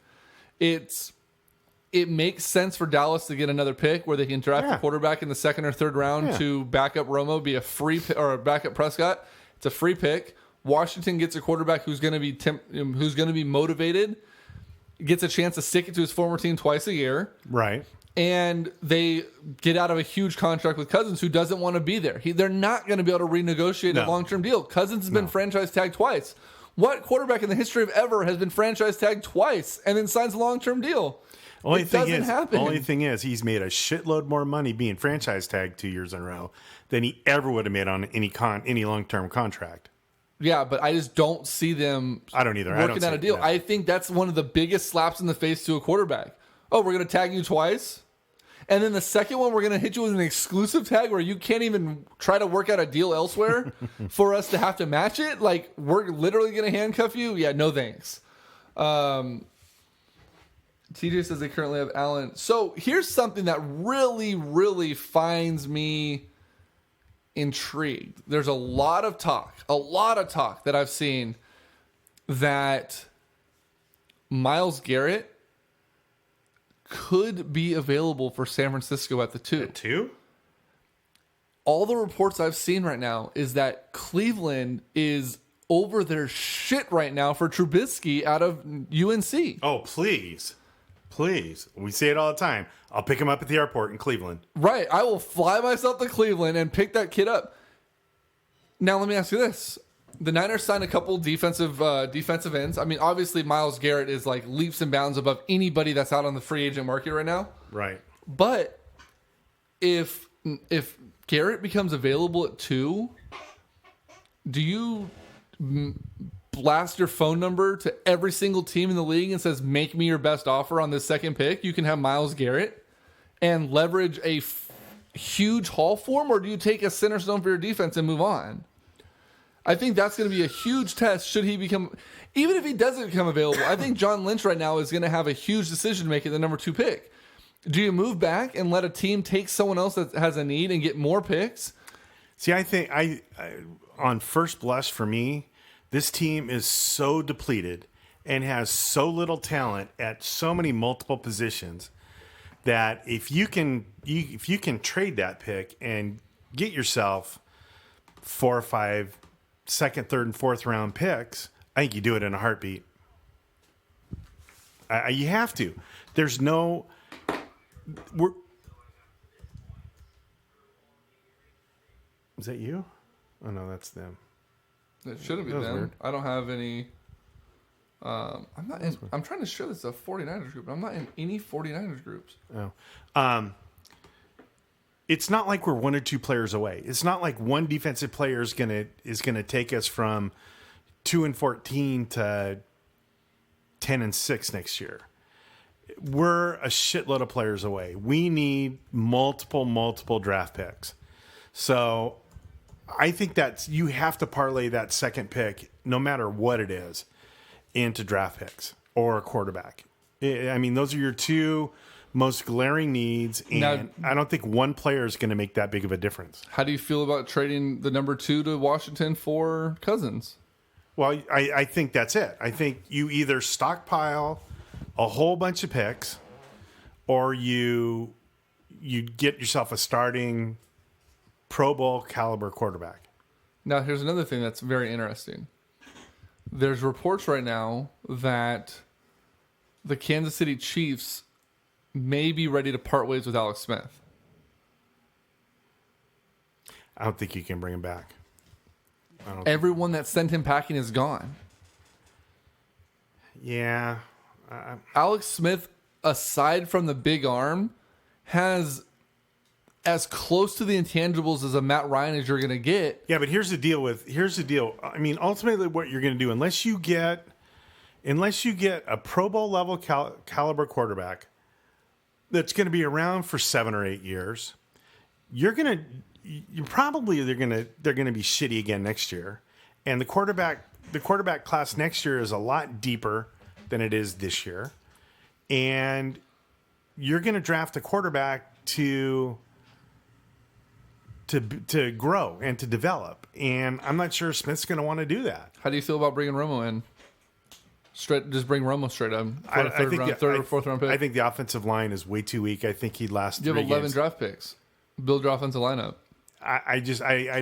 It makes sense for Dallas to get another pick where they can draft a quarterback in the 2nd or 3rd round to back up Romo, be a free pick, or back up Prescott. It's a free pick. Washington gets a quarterback who's going to be motivated, gets a chance to stick it to his former team twice a year. Right. And they get out of a huge contract with Cousins, who doesn't want to be there. They're not going to be able to renegotiate a long-term deal. Cousins has been franchise tagged twice. What quarterback in the history of ever has been franchise tagged twice and then signs a long-term deal? Only it doesn't happen. Only thing is, he's made a shitload more money being franchise tagged 2 years in a row than he ever would have made on any long-term contract. Yeah, but I just don't see them. I don't either. Working out a deal. No. I think that's one of the biggest slaps in the face to a quarterback. Oh, we're going to tag you twice, and then the second one we're going to hit you with an exclusive tag where you can't even try to work out a deal elsewhere for us to have to match it. Like, we're literally going to handcuff you. Yeah, no thanks. TJ says they currently have Allen. So here's something that really, really finds me intrigued. There's a lot of talk that I've seen that Myles Garrett could be available for San Francisco at the 2. At 2? All the reports I've seen right now is that Cleveland is over their shit right now for Trubisky out of UNC. Oh, please. Please. We say it all the time. I'll pick him up at the airport in Cleveland. Right. I will fly myself to Cleveland and pick that kid up. Now, let me ask you this. The Niners signed a couple defensive ends. I mean, obviously, Myles Garrett is like leaps and bounds above anybody that's out on the free agent market right now. Right. But if Garrett becomes available at 2, do you blast your phone number to every single team in the league and says, make me your best offer on this second pick? You can have Myles Garrett and leverage a huge haul for him, or do you take a center stone for your defense and move on? I think that's going to be a huge test should he become, even if he doesn't become available. I think John Lynch right now is going to have a huge decision to make at the number 2 pick. Do you move back and let a team take someone else that has a need and get more picks? See, I think I on first blush for me, this team is so depleted and has so little talent at so many multiple positions that if you can trade that pick and get yourself 4 or 5 second, third, and fourth round picks, I think you do it in a heartbeat. You have to. There's no. Is that you? Oh no, that's them. It shouldn't be them. Weird. I don't have any. I'm not. I'm trying to show this a 49ers group, but I'm not in any 49ers groups. Oh. It's not like we're 1 or 2 players away. It's not like one defensive player is gonna take us from 2-14 to 10-6 next year. We're a shitload of players away. We need multiple draft picks. So I think that's you have to parlay that second pick, no matter what it is, into draft picks or a quarterback. I mean, those are your two most glaring needs, and Now- I don't think one player is going to make that big of a difference. How do you feel about trading the number 2 to Washington for Cousins? Well, I think that's it. I think you either stockpile a whole bunch of picks, or you get yourself a starting Pro Bowl caliber quarterback. Now, here's another thing that's very interesting. There's reports right now that the Kansas City Chiefs may be ready to part ways with Alex Smith. I don't think you can bring him back. Everyone that sent him packing is gone. Yeah. Alex Smith, aside from the big arm, has as close to the intangibles as a Matt Ryan as you're going to get. Yeah, but here's the deal. I mean, ultimately what you're going to do, unless you get a Pro Bowl level caliber quarterback that's going to be around for 7 or 8 years, they're going to be shitty again next year. And the quarterback class next year is a lot deeper than it is this year. And you're going to draft a quarterback to grow and to develop. And I'm not sure Smith's going to want to do that. How do you feel about bringing Romo in? Just bring Romo straight up. Third or fourth round pick. I think the offensive line is way too weak. I think he'd last You have 3 11 games. draft picks. Build your offensive lineup. I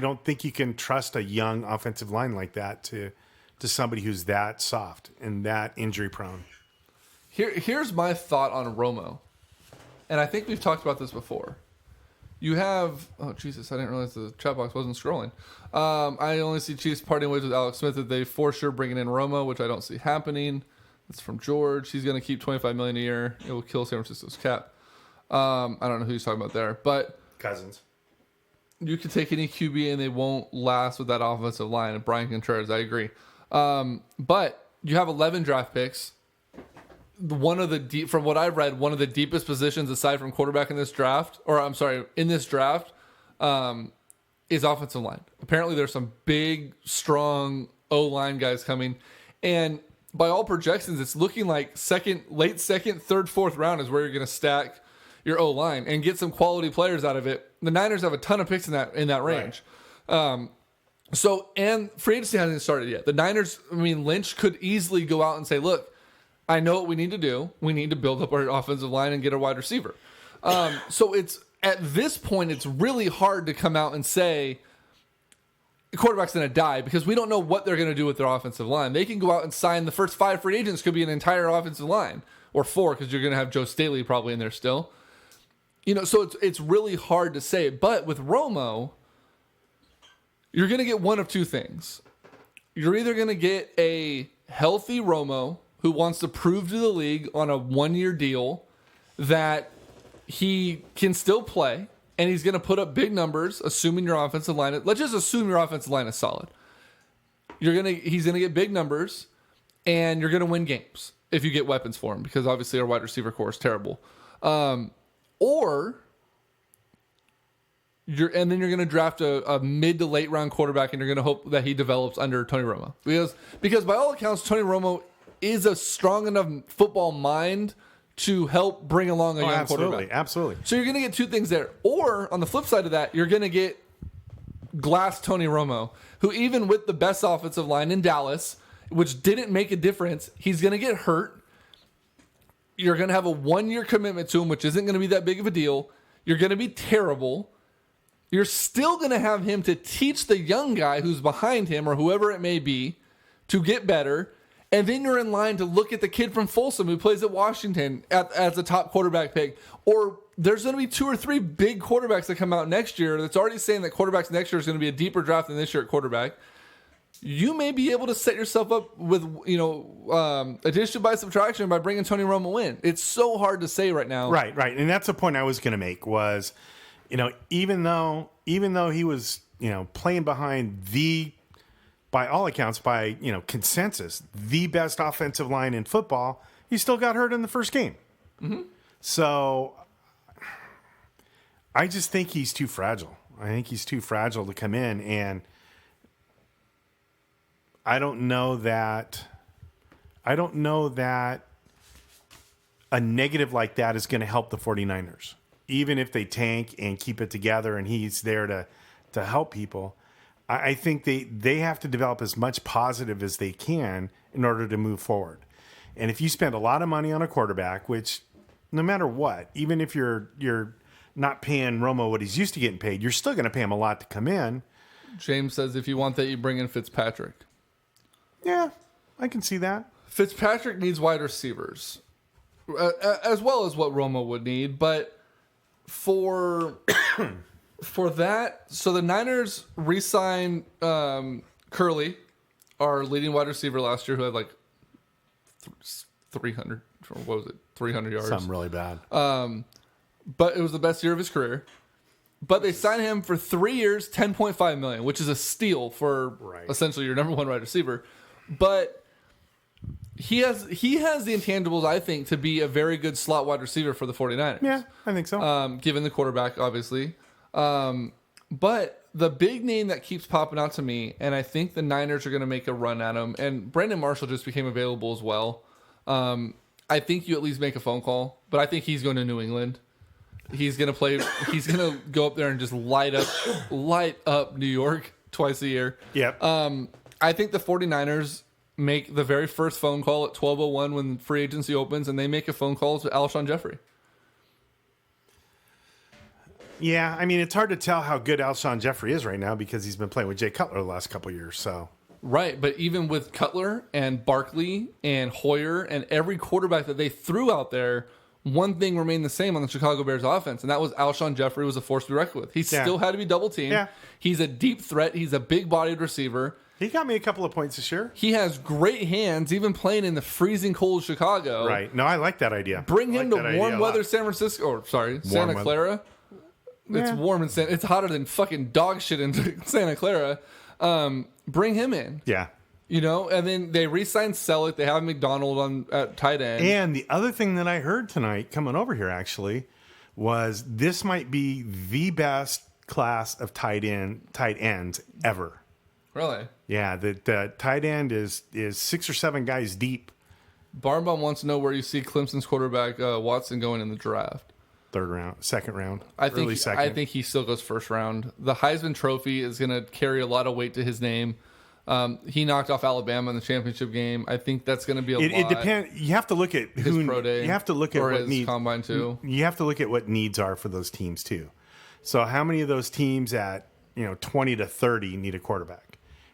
don't think you can trust a young offensive line like that to somebody who's that soft and that injury prone. Here's my thought on Romo. And I think we've talked about this before. You have... Oh, Jesus, I didn't realize the chat box wasn't scrolling. I only see Chiefs parting ways with Alex Smith if they for sure bringing in Romo, which I don't see happening. That's from George. He's going to keep $25 million a year. It will kill San Francisco's cap. I don't know who he's talking about there. But Cousins. you can take any QB and they won't last with that offensive line. And Brian Contreras, I agree. But you have 11 draft picks. From what I've read, one of the deepest positions aside from quarterback in this draft, is offensive line. Apparently there's some big, strong O-line guys coming. And by all projections, it's looking like late second, third, fourth round is where you're going to stack your O-line and get some quality players out of it. The Niners have a ton of picks in that range. Right. And free agency hasn't started yet. The Niners, Lynch could easily go out and say, look, I know what we need to do. We need to build up our offensive line and get a wide receiver. So it's at this point, it's really hard to come out and say the quarterback's going to die because we don't know what they're going to do with their offensive line. They can go out and sign the first 5 free agents, could be an entire offensive line, or 4 because you're going to have Joe Staley probably in there still. So it's really hard to say. But with Romo, you're going to get one of two things. You're either going to get a healthy Romo who wants to prove to the league on a 1-year deal that he can still play and he's going to put up big numbers, assuming your offensive line. Let's just assume your offensive line is solid. He's going to get big numbers and you're going to win games if you get weapons for him because obviously our wide receiver core is terrible. Or you're going to draft a mid to late round quarterback and you're going to hope that he develops under Tony Romo because by all accounts, Tony Romo is a strong enough football mind to help bring along a young quarterback. Absolutely. So you're going to get two things there. Or on the flip side of that, you're going to get glass Tony Romo, who even with the best offensive line in Dallas, which didn't make a difference, he's going to get hurt. You're going to have a 1-year commitment to him, which isn't going to be that big of a deal. You're going to be terrible. You're still going to have him to teach the young guy who's behind him or whoever it may be to get better. And then you're in line to look at the kid from Folsom who plays at Washington as a top quarterback pick. Or there's going to be 2 or 3 big quarterbacks that come out next year that's already saying that quarterbacks next year is going to be a deeper draft than this year at quarterback. You may be able to set yourself up with, addition by subtraction by bringing Tony Romo in. It's so hard to say right now. Right. And that's the point I was going to make was, even though he was, playing behind by all accounts, by consensus, the best offensive line in football, he still got hurt in the first game. Mm-hmm. So I just think he's too fragile. I think he's too fragile to come in, and I don't know that a negative like that is going to help the 49ers. Even if they tank and keep it together and he's there to help people, I think they have to develop as much positive as they can in order to move forward. And if you spend a lot of money on a quarterback, which no matter what, even if you're not paying Romo what he's used to getting paid, you're still going to pay him a lot to come in. James says if you want that, you bring in Fitzpatrick. Yeah, I can see that. Fitzpatrick needs wide receivers, as well as what Romo would need. But for that, so the Niners re-signed Curley, our leading wide receiver last year, who had like 300, or what was it, 300 yards. Something really bad. But it was the best year of his career. But they signed him for 3 years, $10.5 million, which is a steal for essentially your number one wide receiver. But he has the intangibles, I think, to be a very good slot wide receiver for the 49ers. Yeah, I think so. Given the quarterback, obviously. But the big name that keeps popping out to me, and I think the Niners are going to make a run at him, and Brandon Marshall just became available as well. I think you at least make a phone call, but I think he's going to New England. He's going to play. He's going to go up there and just light up New York twice a year. Yep. I think the 49ers make the very first phone call at 12:01 when free agency opens, and they make a phone call to Alshon Jeffrey. Yeah, I mean, it's hard to tell how good Alshon Jeffrey is right now because he's been playing with Jay Cutler the last couple of years. So Right, but even with Cutler and Barkley and Hoyer and every quarterback that they threw out there, one thing remained the same on the Chicago Bears offense, and that was Alshon Jeffrey was a force to be reckoned with. He still had to be double teamed. Yeah. He's a deep threat. He's a big-bodied receiver. he got me a couple of points this year. He has great hands, even playing in the freezing cold Chicago. Right. No, I like that idea. Bring him I like to that idea warm a lot. weather San Francisco, or sorry, Santa weather. Clara. It's warm in It's hotter than fucking dog shit in Santa Clara. Bring him in. Yeah. You know, and then they re-signed Selleck. They have McDonald at tight end. And the other thing that I heard tonight coming over here actually was this might be the best class of tight ends ever. Really? Yeah, the tight end is 6 or 7 guys deep. Barnbaum wants to know where you see Clemson's quarterback Watson going in the draft. Third round, second round, I early think second. I think he still goes first round. The Heisman Trophy is going to carry a lot of weight to his name. He knocked off Alabama in the championship game. I think that's going to be a lot. It depends. You have to look at His pro day. You have to look at or what his needs. combine too. You have to look at what needs are for those teams too. So how many of those teams at 20 to 30 need a quarterback?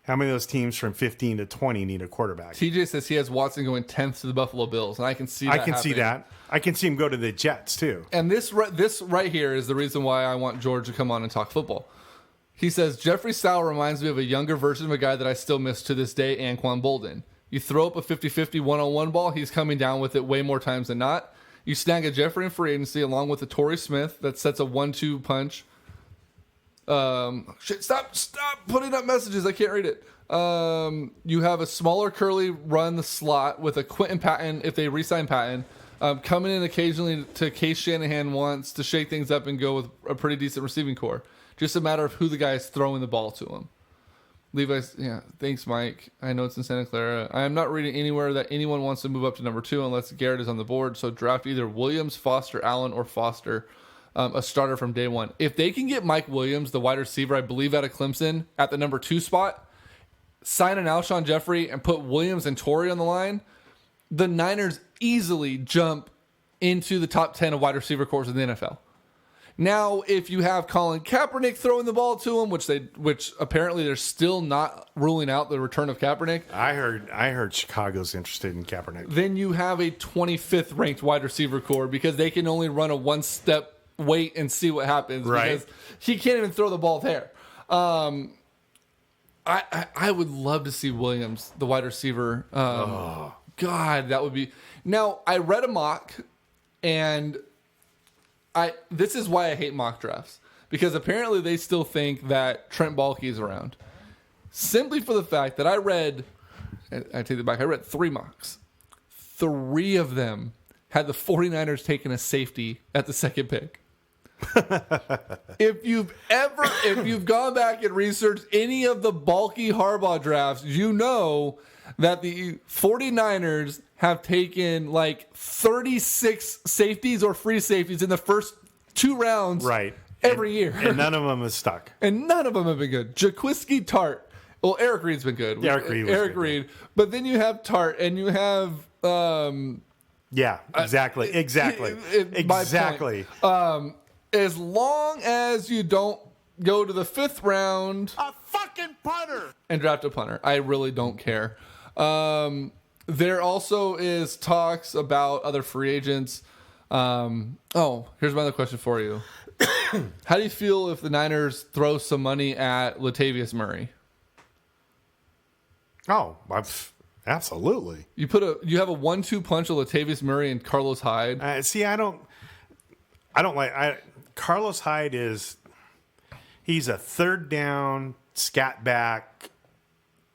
How many of those teams from 15 to 20 need a quarterback? TJ says he has Watson going 10th to the Buffalo Bills, and I can see that I can see happening. that. I can see him go to the Jets too. And this right here is the reason why I want George to come on and talk football. He says, Jeffrey Style reminds me of a younger version of a guy that I still miss to this day, Anquan Bolden. You throw up a 50-50 one-on-one ball, he's coming down with it way more times than not. You snag a Jeffrey in free agency along with a Torrey Smith that sets a 1-2 punch. Stop putting up messages. I can't read it. You have a smaller Curly run the slot with a Quentin Patton if they re-sign Patton. Coming in occasionally to case Shanahan wants to shake things up and go with a pretty decent receiving core. Just a matter of who the guy is throwing the ball to him. Levi's, thanks, Mike. I know it's in Santa Clara. I am not reading anywhere that anyone wants to move up to number 2 unless Garrett is on the board. So draft either Williams, Foster, Allen, or Foster, a starter from day one. If they can get Mike Williams, the wide receiver, I believe, out of Clemson, at the number 2 spot, sign an Alshon Jeffrey and put Williams and Torrey on the line, the Niners easily jump into the top 10 of wide receiver corps in the NFL. Now, if you have Colin Kaepernick throwing the ball to him, which apparently they're still not ruling out the return of Kaepernick. I heard Chicago's interested in Kaepernick. Then you have a 25th ranked wide receiver corps because they can only run a one-step wait and see what happens. Right. Because he can't even throw the ball there. I would love to see Williams, the wide receiver. God, that would be. Now, I read a mock, and this is why I hate mock drafts, because apparently they still think that Trent Baalke is around. Simply for the fact that I read 3 mocks. 3 of them had the 49ers taking a safety at the second pick. If you've gone back and researched any of the bulky Harbaugh drafts, you know that the 49ers have taken like 36 safeties or free safeties in the first 2 rounds Right. every year. And none of them is stuck. And none of them have been good. Jaquiski Tart. Well, Eric Reed's been good. Eric Reed was good. Reed. But then you have Tart and you have Yeah, exactly. my Exactly. point. As long as you don't go to the 5th round A fucking punter. and draft a punter, I really don't care. There also is talks about other free agents. Here's my other question for you. How do you feel if the Niners throw some money at Latavius Murray? Oh, absolutely. You have a 1-2 punch of Latavius Murray and Carlos Hyde. See, I don't like. Carlos Hyde he's a 3rd down scat back.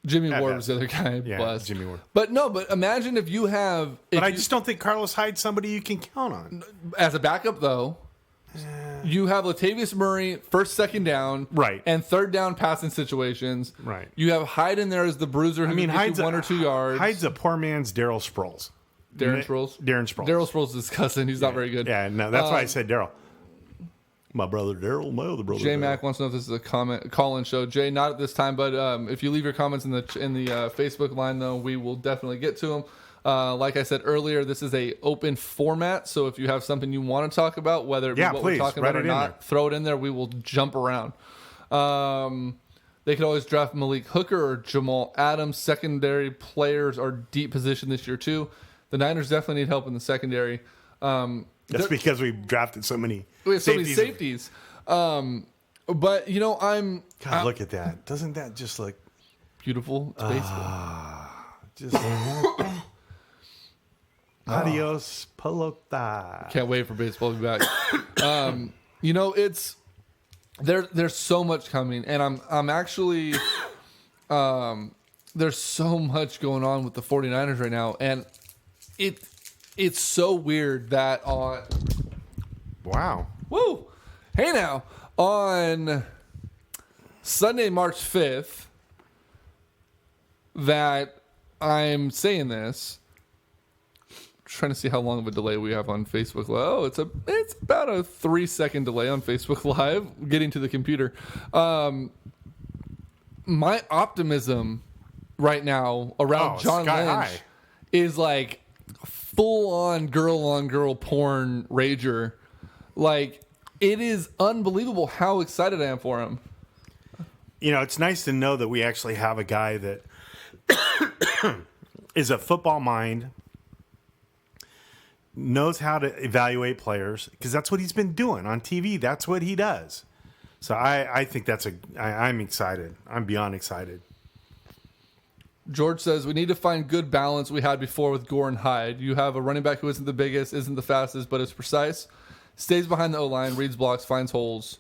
Jimmy At Ward best. was the other guy. Yeah, Bust. Jimmy Ward. But imagine if you have. But I just don't think Carlos Hyde's somebody you can count on. As a backup, though, you have Latavius Murray 1st, 2nd down, Right. and 3rd down passing situations. Right. You have Hyde in there as the bruiser who can get you 1 or 2 yards. Hyde's a poor man's Darryl Sproles. Darren Sproles. Darren Sproles. Darryl Sproles is disgusting. He's not very good. Yeah, no, that's why I said Darryl. My brother Darryl, my other brother. J Darryl. Mac wants to know if this is a call-in show. Jay, not at this time, but if you leave your comments in the Facebook line, though, we will definitely get to them. Like I said earlier, this is a open format, so if you have something you want to talk about, whether it be what please, we're talking write about or it in not, there. throw it in there. We will jump around. They could always draft Malik Hooker or Jamal Adams. Secondary players are deep position this year too. The Niners definitely need help in the secondary. That's because we've drafted so many. We have so many safeties. But I'm God, look at that! Doesn't that just look beautiful? It's baseball. just? Adios, pelota. Can't wait for baseball to be back. It's there's so much coming, and I'm actually there's so much going on with the 49ers right now, and it's so weird that on on Sunday, March 5th, that I'm saying this. Trying to see how long of a delay we have on Facebook Live. Oh, it's about a 3-second delay on Facebook Live getting to the computer. My optimism right now around John sky Lynch high. is like full on girl porn rager. Like, it is unbelievable how excited I am for him. It's nice to know that we actually have a guy that is a football mind, knows how to evaluate players, because that's what he's been doing on TV. That's what he does. So I think I'm excited. I'm beyond excited. George says, we need to find good balance we had before with Gore and Hyde. You have a running back who isn't the biggest, isn't the fastest, but is precise, stays behind the O-line, reads blocks, finds holes,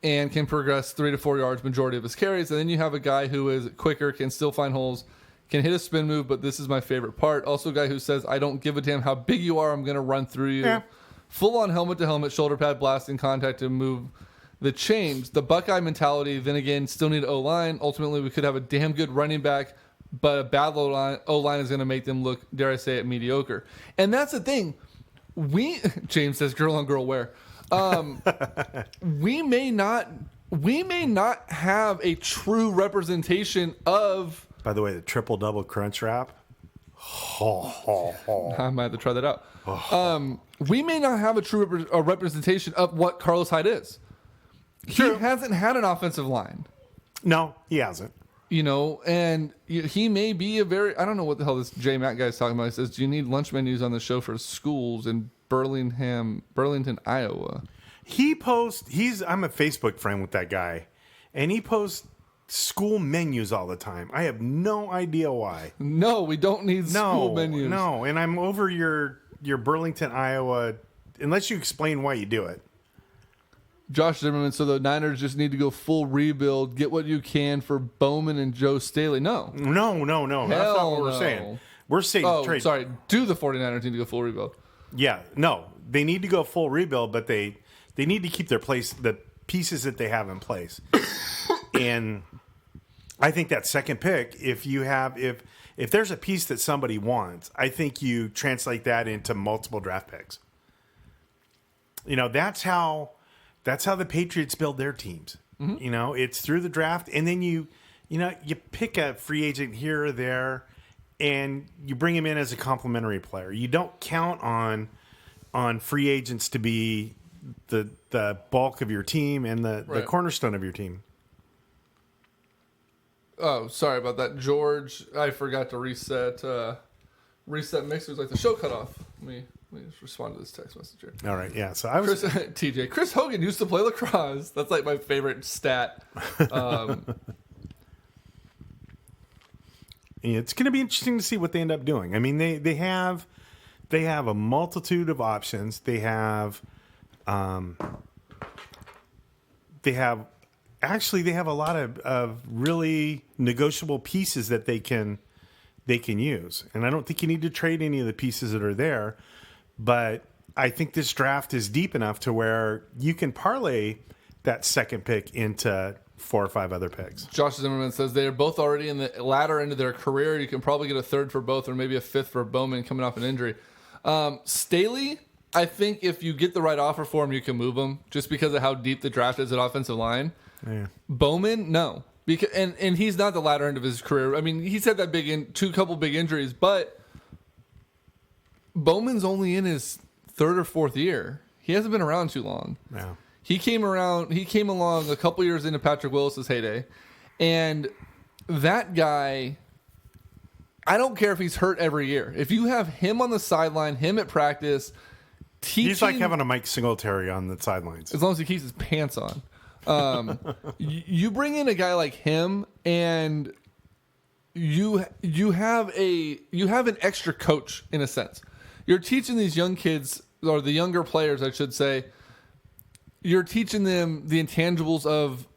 and can progress 3 to 4 yards majority of his carries. And then you have a guy who is quicker, can still find holes, can hit a spin move, but this is my favorite part. Also a guy who says, I don't give a damn how big you are, I'm going to run through you. Yeah. Full on helmet to helmet, shoulder pad, blasting contact to move the chains. The Buckeye mentality, then again, still need O-line. Ultimately, we could have a damn good running back, but a bad O-line is going to make them look, dare I say it, mediocre. And that's the thing. James says, girl on girl wear. We may not have a true representation of. By the way, the triple double crunch wrap. I might have to try that out. We may not have a true representation of what Carlos Hyde is. True. He hasn't had an offensive line. No, he hasn't. And he may be a very, I don't know what the hell this J Mac guy is talking about. He says, do you need lunch menus on the show for schools in Burlington, Iowa? I'm a Facebook friend with that guy, and he posts school menus all the time. I have no idea why. No, we don't need school menus. No, and I'm over your Burlington, Iowa, unless you explain why you do it. Josh Zimmerman, so the Niners just need to go full rebuild, get what you can for Bowman and Joe Staley. No. No. That's not what we're saying. We're saying trade. Sorry. Do the 49ers need to go full rebuild? Yeah, no. They need to go full rebuild, but they They need to keep the pieces that they have in place. And I think that second pick, if there's a piece that somebody wants, I think you translate that into multiple draft picks. You know, that's how the Patriots build their teams. Mm-hmm. You know, it's through the draft, and then you pick a free agent here or there, and you bring him in as a complementary player. You don't count on free agents to be the bulk of your team and the cornerstone of your team. Oh, sorry about that, George. I forgot to reset mixers like the show cut off. Let me just respond to this text message here. All right, yeah. So I was Chris Hogan used to play lacrosse. That's like my favorite stat. It's going to be interesting to see what they end up doing. I mean, they have a multitude of options. They have a lot of really negotiable pieces that they can use. And I don't think you need to trade any of the pieces that are there. But I think this draft is deep enough to where you can parlay that second pick into 4 or 5 other picks. Josh Zimmerman says they are both already in the latter end of their career. You can probably get a third for both, or maybe a fifth for Bowman coming off an injury. Staley, I think if you get the right offer for him, you can move him just because of how deep the draft is at offensive line. Yeah. Bowman, no, because and he's not the latter end of his career. I mean, he's had that couple big injuries, but Bowman's only in his 3rd or 4th year. He hasn't been around too long. No. He came along a couple years into Patrick Willis's heyday, and that guy, I don't care if he's hurt every year. If you have him on the sideline, him at practice, teaching, he's like having a Mike Singletary on the sidelines. As long as he keeps his pants on. You bring in a guy like him, and you have an extra coach in a sense. You're teaching these young kids, or the younger players, I should say. You're teaching them the intangibles of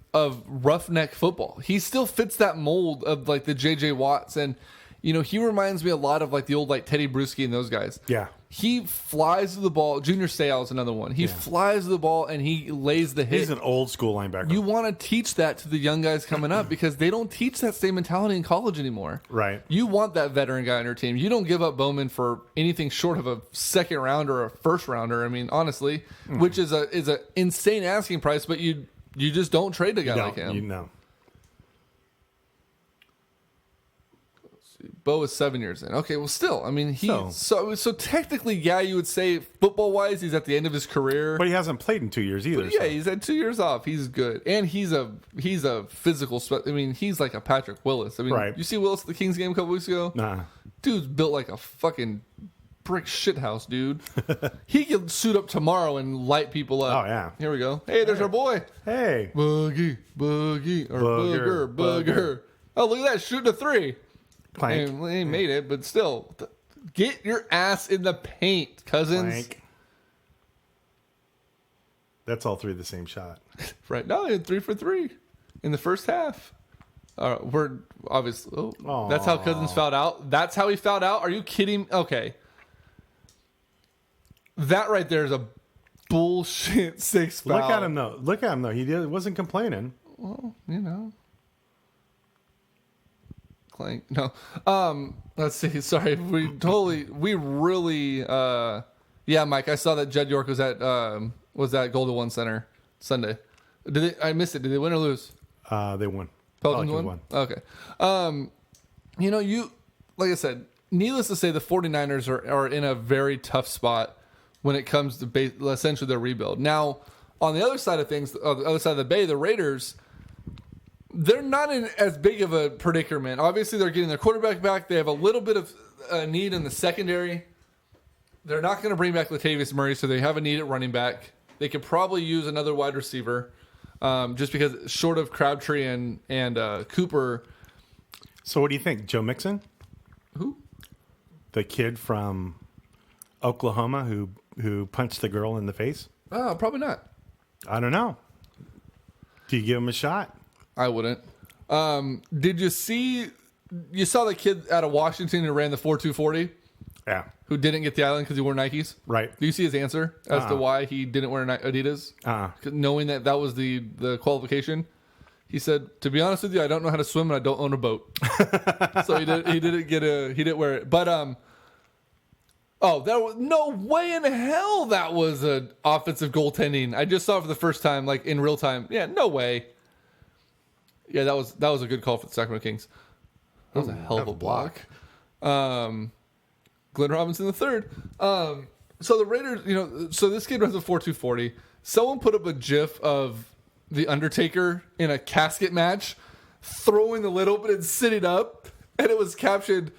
roughneck football. He still fits that mold of like the J.J. Watts, and he reminds me a lot of like the old like Teddy Bruschi and those guys. Yeah. He flies to the ball. Junior Seau is another one. He flies to the ball and he lays the hit. He's an old school linebacker. You want to teach that to the young guys coming up because they don't teach that same mentality in college anymore. Right. You want that veteran guy on your team. You don't give up Bowman for anything short of a second rounder or a first rounder. I mean, honestly, which is a insane asking price, but you just don't trade a guy like him. You know. Bo is 7 years in. Okay, well, still, I mean, so technically, yeah, you would say football wise, he's at the end of his career. But he hasn't played in 2 years either. But yeah, he's had 2 years off. He's good, and he's a physical. I mean, he's like a Patrick Willis. I mean, right. You see Willis at the Kings game a couple weeks ago? Nah, dude's built like a fucking brick shithouse, dude. He could suit up tomorrow and light people up. Oh yeah. Here we go. Hey, there's our boy. Hey, Boogie, or Booger. Oh, look at that, shooting a 3. Plank. He made it, but still, get your ass in the paint, cousins. Plank. That's all 3 the same shot. Right now, they had 3 for 3 in the first half. We're obviously. Oh, that's how Cousins fouled out. That's how he fouled out. Are you kidding? Okay, that right there is a bullshit 6 foul. Look at him though. He wasn't complaining. Well, Clank. No. Let's see. Sorry. We really yeah, Mike, I saw that Jed York was at Golden One Center Sunday. I missed it. Did they win or lose? They won. Pelicans won? Okay. Like I said, needless to say, the 49ers are in a very tough spot when it comes to essentially their rebuild. Now, on the other side of things, on the other side of the bay, the Raiders, they're not in as big of a predicament. Obviously, they're getting their quarterback back. They have a little bit of a need in the secondary. They're not going to bring back Latavius Murray, so they have a need at running back. They could probably use another wide receiver, just because short of Crabtree and Cooper. So what do you think? Joe Mixon? Who? The kid from Oklahoma who punched the girl in the face? Probably not. I don't know. Do you give him a shot? I wouldn't. Did you see? You saw the kid out of Washington who ran the 4.240. Yeah. who didn't get the island because he wore Nikes. Right. Do you see his answer as to why he didn't wear Adidas? 'Cause knowing that was the qualification. He said, "To be honest with you, I don't know how to swim and I don't own a boat." So he didn't wear it. But there was no way in hell that was an offensive goaltending. I just saw it for the first time, like in real time. Yeah, no way. Yeah, that was a good call for the Sacramento Kings. That was a hell of a block. Glenn Robinson III. So the Raiders, so this kid runs a 4.240. Someone put up a GIF of the Undertaker in a casket match, throwing the lid open and sitting up, and it was captioned,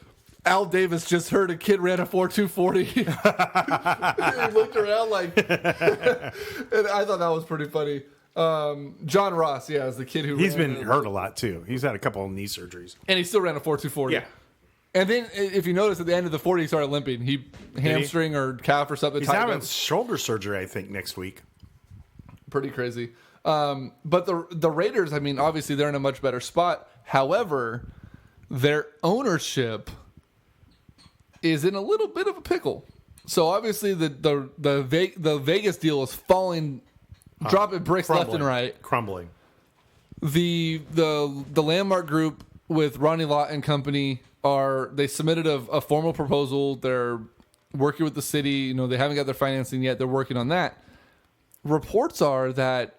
"Al Davis just heard a kid ran a 4.240." He looked around like, and I thought that was pretty funny. John Ross, is the kid who He's been hurt a lot too. He's had a couple of knee surgeries, and he still ran a 4.240. Yeah. And then, if you notice, at the end of the 40, he started limping. He hamstring or calf or something. He's having shoulder surgery, I think, next week. Pretty crazy. But the Raiders, I mean, obviously they're in a much better spot. However, their ownership is in a little bit of a pickle. So obviously the Vegas deal is falling, dropping bricks left and right. Crumbling. The Landmark Group with Ronnie Lott and company they submitted a formal proposal. They're working with the city. They haven't got their financing yet. They're working on that. Reports are that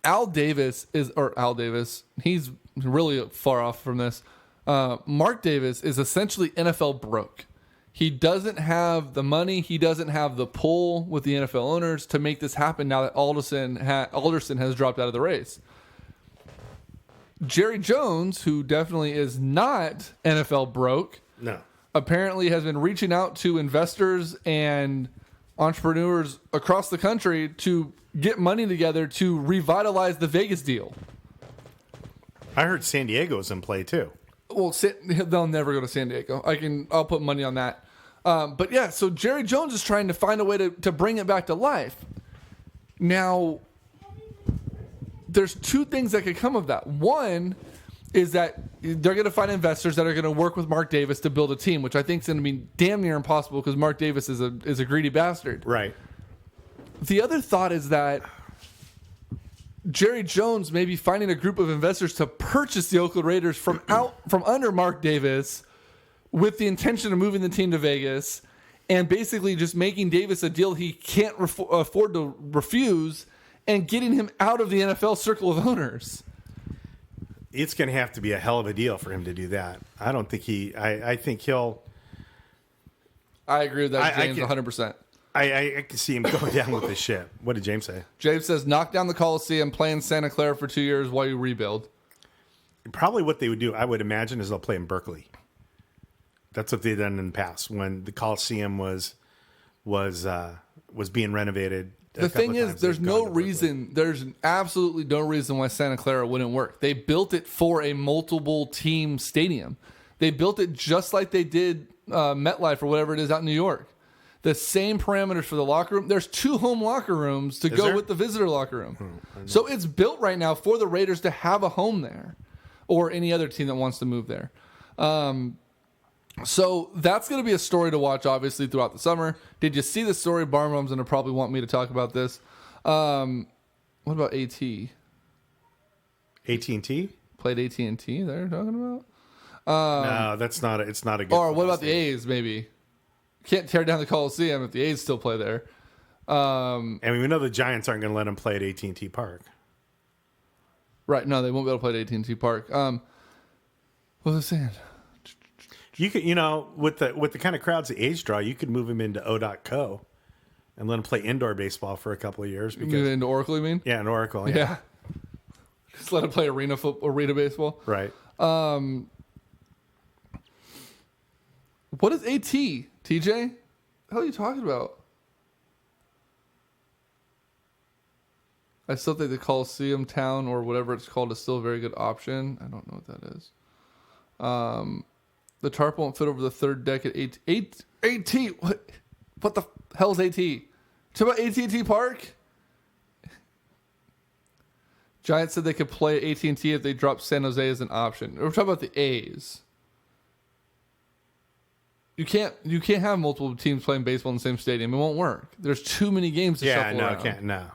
Al Davis, he's really far off from this. Mark Davis is essentially NFL broke. He doesn't have the money. He doesn't have the pull with the NFL owners to make this happen now that Alderson has dropped out of the race. Jerry Jones, who definitely is not NFL broke, apparently has been reaching out to investors and entrepreneurs across the country to get money together to revitalize the Vegas deal. I heard San Diego's in play too. Well, they'll never go to San Diego. I'll put money on that. But yeah, so Jerry Jones is trying to find a way to bring it back to life. Now, there's two things that could come of that. One is that they're going to find investors that are going to work with Mark Davis to build a team, which I think is going to be damn near impossible because Mark Davis is a greedy bastard. Right. The other thought is that Jerry Jones may be finding a group of investors to purchase the Oakland Raiders from under Mark Davis with the intention of moving the team to Vegas and basically just making Davis a deal he can't afford to refuse and getting him out of the NFL circle of owners. It's going to have to be a hell of a deal for him to do that. I don't think I think he'll. I agree with that, James, 100%. I can see him going down with this shit. What did James say? James says, knock down the Coliseum, play in Santa Clara for 2 years while you rebuild. Probably what they would do, I would imagine, is they'll play in Berkeley. That's what they've done in the past when the Coliseum was being renovated. The thing is, there's absolutely no reason why Santa Clara wouldn't work. They built it for a multiple team stadium. They built it just like they did MetLife or whatever it is out in New York. The same parameters for the locker room. There's 2 home locker rooms to go with the visitor locker room. So it's built right now for the Raiders to have a home there or any other team that wants to move there. So that's going to be a story to watch, obviously, throughout the summer. Did you see the story? Barnum's going to probably want me to talk about this. What about AT? AT&T? Played AT&T they're talking about? No, it's not a good. Or what about the A's, maybe? Can't tear down the Coliseum if the A's still play there. And we know the Giants aren't going to let them play at AT&T Park. Right, no, they won't be able to play at AT&T Park. What was I saying? You could, with the kind of crowds the A's draw, you could move them into O.co and let them play indoor baseball for a couple of years. Move it into Oracle, you mean? Yeah, in Oracle. Yeah. Just let them play arena baseball. Right. What is AT, TJ? The hell are you talking about? I still think the Coliseum Town or whatever it's called is still a very good option. I don't know what that is. The tarp won't fit over the third deck at AT. What the hell's AT? Talk about AT&T Park? Giants said they could play AT&T if they dropped San Jose as an option. We're talking about the A's. You can't have multiple teams playing baseball in the same stadium. It won't work. There's too many games to shuffle around. Can't. No,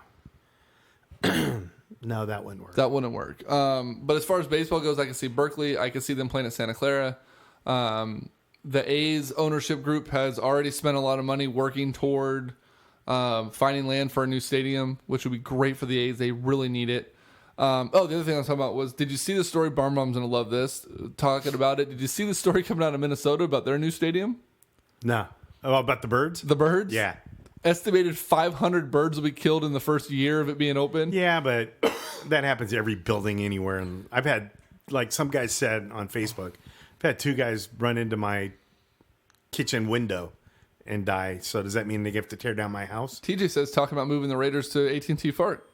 no, that wouldn't work. That wouldn't work. But as far as baseball goes, I can see Berkeley. I can see them playing at Santa Clara. The A's ownership group has already spent a lot of money working toward finding land for a new stadium, which would be great for the A's. They really need it. The other thing I was talking about was, did you see the story? Barn Mom's going to love this, talking about it. Did you see the story coming out of Minnesota about their new stadium? No. Oh, about the birds? The birds? Yeah. Estimated 500 birds will be killed in the first year of it being open. Yeah, but that happens to every building anywhere. And I've had, like some guys said on Facebook, I've had 2 guys run into my kitchen window and die. So does that mean they have to tear down my house? TJ says talking about moving the Raiders to AT&T Park.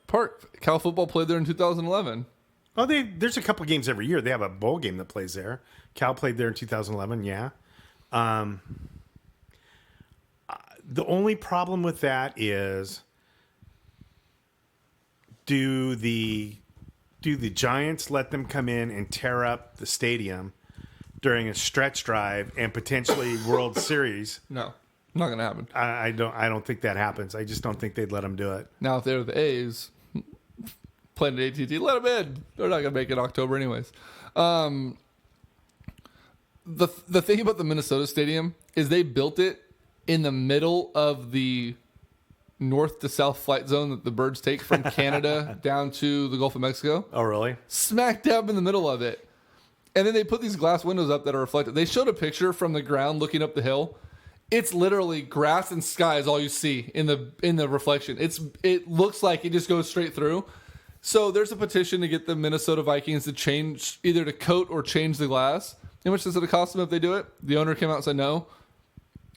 Cal football played there in 2011. Oh, there's a couple games every year. They have a bowl game that plays there. Cal played there in 2011. Yeah. The only problem with that is, do the Giants let them come in and tear up the stadium during a stretch drive and potentially World Series? No, not going to happen. I don't think that happens. I just don't think they'd let them do it. Now, if they're the A's playing at AT&T, let them in. They're not going to make it October anyways. The thing about the Minnesota stadium is they built it in the middle of the north to south flight zone that the birds take from Canada down to the Gulf of Mexico. Oh, really? Smack dab in the middle of it. And then they put these glass windows up that are reflected. They showed a picture from the ground looking up the hill. It's literally grass and sky is all you see in the reflection. It looks like it just goes straight through. So there's a petition to get the Minnesota Vikings to change, either to coat or change the glass. How much does it cost them if they do it? The owner came out and said no.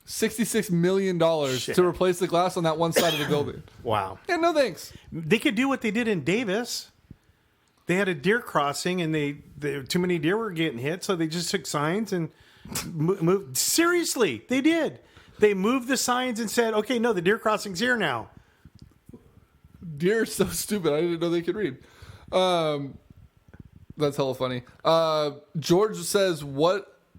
$66 million to replace the glass on that one side of the building. Wow. Yeah, no thanks. They could do what they did in Davis. They had a deer crossing, and they too many deer were getting hit, so they just took signs and moved. Seriously, they did. They moved the signs and said, "Okay, no, the deer crossing's here now." Deer are so stupid. I didn't know they could read. That's hella funny. George says,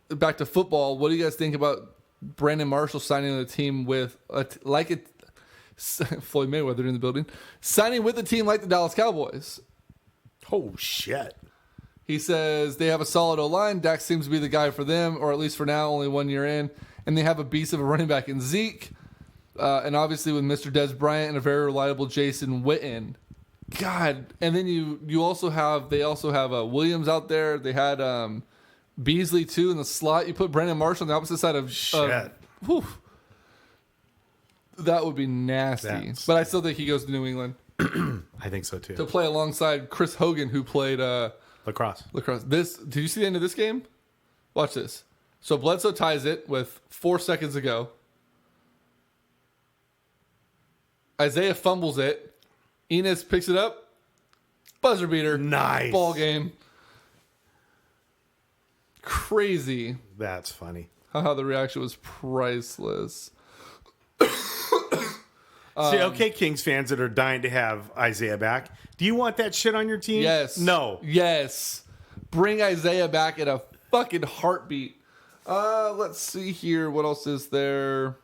back to football, what do you guys think about Brandon Marshall signing the team with Floyd Mayweather in the building, signing with a team like the Dallas Cowboys? Oh, shit. He says they have a solid O-line. Dak seems to be the guy for them, or at least for now, only 1 year in. And they have a beast of a running back in Zeke. And obviously with Mr. Dez Bryant and a very reliable Jason Witten. God. And then they also have Williams out there. They had Beasley too in the slot. You put Brandon Marshall on the opposite side of shit. That would be nasty. But I still think he goes to New England. I think so too. To play alongside Chris Hogan, who played lacrosse. Did you see the end of this game? Watch this. So Bledsoe ties it with 4 seconds to go. Isaiah fumbles it. Enes picks it up. Buzzer beater. Nice. Ball game. Crazy. That's funny. How the reaction was priceless. See, okay, Kings fans that are dying to have Isaiah back. Do you want that shit on your team? Yes. No. Yes. Bring Isaiah back in a fucking heartbeat. Let's see here. What else is there?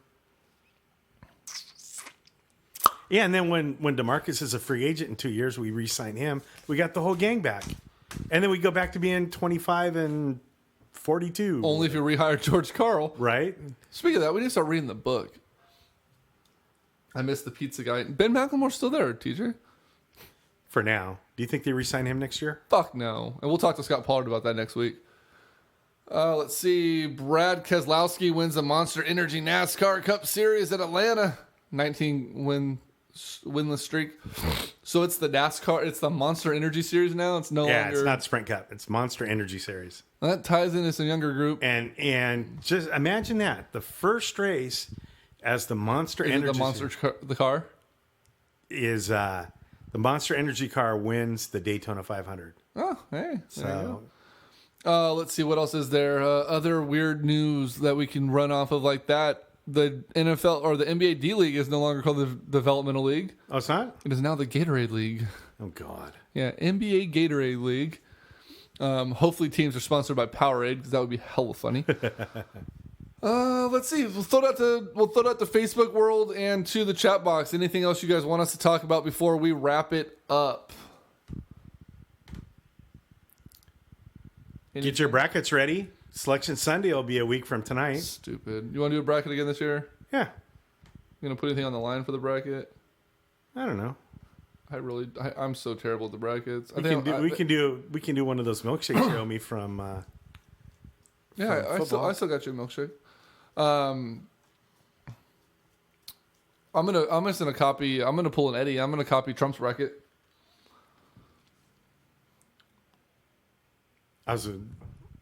Yeah, and then when DeMarcus is a free agent in 2 years, we re-sign him. We got the whole gang back. And then we go back to being 25 and 42. Only if you rehire George Karl. Right? Speaking of that, we need to start reading the book. I missed the pizza guy. Ben McLemore's still there, TJ. For now. Do you think they re-sign him next year? Fuck no. And we'll talk to Scott Pollard about that next week. Let's see. Brad Keselowski wins the Monster Energy NASCAR Cup Series at Atlanta. 19 winless streak. So it's the NASCAR. It's the Monster Energy Series now. It's no longer. It's not Sprint Cup. It's Monster Energy Series. That ties into some younger group. And just imagine that the first race as the Monster Energy. The car is the Monster Energy car wins the Daytona 500. Oh, hey. So. Let's see, what else is there? Other weird news that we can run off of like that. The NFL or the NBA D League is no longer called the Developmental League. Oh, it's not? It is now the Gatorade League. Oh, God. Yeah, NBA Gatorade League. Hopefully teams are sponsored by Powerade because that would be hella funny. Let's see. We'll throw it out to Facebook world and to the chat box. Anything else you guys want us to talk about before we wrap it up? Get your brackets ready. Selection Sunday will be a week from tonight. Stupid. You want to do a bracket again this year? Yeah. You gonna put anything on the line for the bracket? I don't know. I'm so terrible at the brackets. We can do one of those milkshakes you owe me from. Yeah, I still got you a milkshake. I'm gonna pull an Eddie. I'm gonna copy Trump's bracket.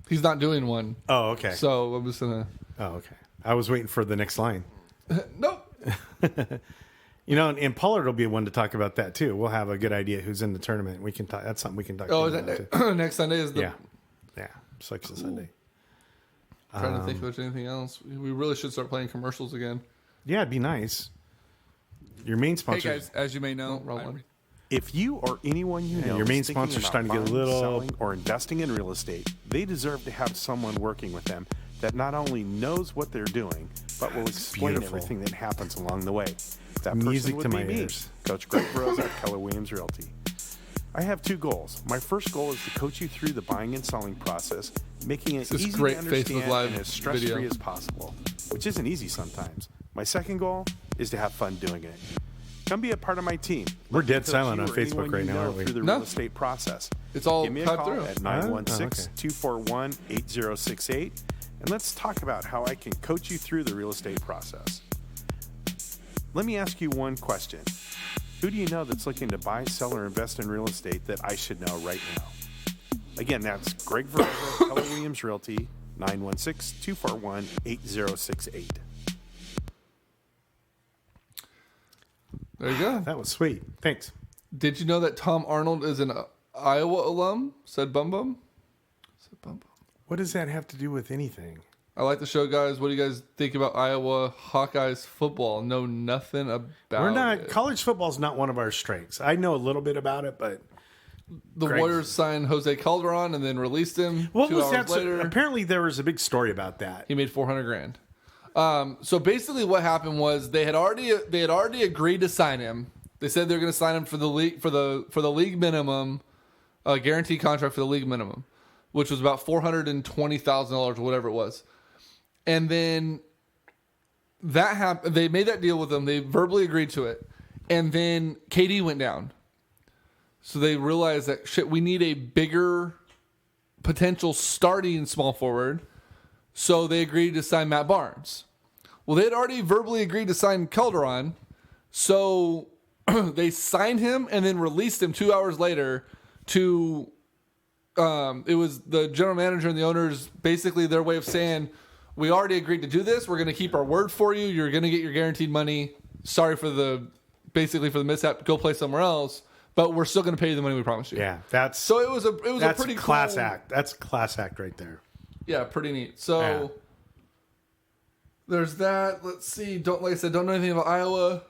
He's not doing one. Oh, okay. So I'm just gonna. Oh, okay. I was waiting for the next line. Nope. And Pollard will be one to talk about that too. We'll have a good idea who's in the tournament. We can talk. That's something we can talk. Oh, about is that next Sunday? Is the yeah, Selection Sunday. I'm trying to think of anything else. We really should start playing commercials again. Yeah, it'd be nice. Your main sponsor. Hey guys, as you may know, if you or anyone you know your main is thinking sponsor's about starting to get a buying, little- selling, or investing in real estate, they deserve to have someone working with them that not only knows what they're doing, but will explain beautiful. everything that happens along the way. That Music person would to be my me, ears. Coach Greg Burrows at Keller Williams Realty. I have two goals. My first goal is to coach you through the buying and selling process, making it This is easy great to understand Facebook Live and as stress-free video. as possible, which isn't easy sometimes. My second goal is to have fun doing it. Come be a part of my team. We're Let me dead coach silent you on or Facebook anyone right you now, know aren't we? through the No. real estate process. It's all Give me a typed call through. at 916-241-8068, and let's talk about how I can coach you through the real estate process. Let me ask you one question. Who do you know that's looking to buy, sell, or invest in real estate that I should know right now? Again, that's Greg Verza, Keller Williams Realty, 916-241-8068. There you go. That was sweet. Thanks. Did you know that Tom Arnold is an Iowa alum? Said Bum Bum. What does that have to do with anything? I like the show, guys. What do you guys think about Iowa Hawkeyes football? Know nothing about We're not. it. College football's not one of our strengths. I know a little bit about it, but The Greg- Warriors signed Jose Calderon and then released him. what 2 was hours that? later? Apparently, there was a big story about that. He made $400,000. So basically, what happened was they had already agreed to sign him. They said they're going to sign him for the league for the league minimum, guaranteed contract for the league minimum, which was about $420,000 or whatever it was. And then that happened. They made that deal with them. They verbally agreed to it, and then KD went down. So they realized that shit. We need a bigger potential starting small forward. So they agreed to sign Matt Barnes. Well, they had already verbally agreed to sign Calderon. So they signed him and then released him 2 hours later to, it was the general manager and the owners, basically their way of saying, we already agreed to do this. We're going to keep our word for you. You're going to get your guaranteed money. Sorry for the mishap. Go play somewhere else. But we're still going to pay you the money we promised you. Yeah, that's So it was a that's pretty class cool, act. That's a class act right there. Yeah, pretty neat. So Yeah. there's that. Let's see. Don't know anything about Iowa.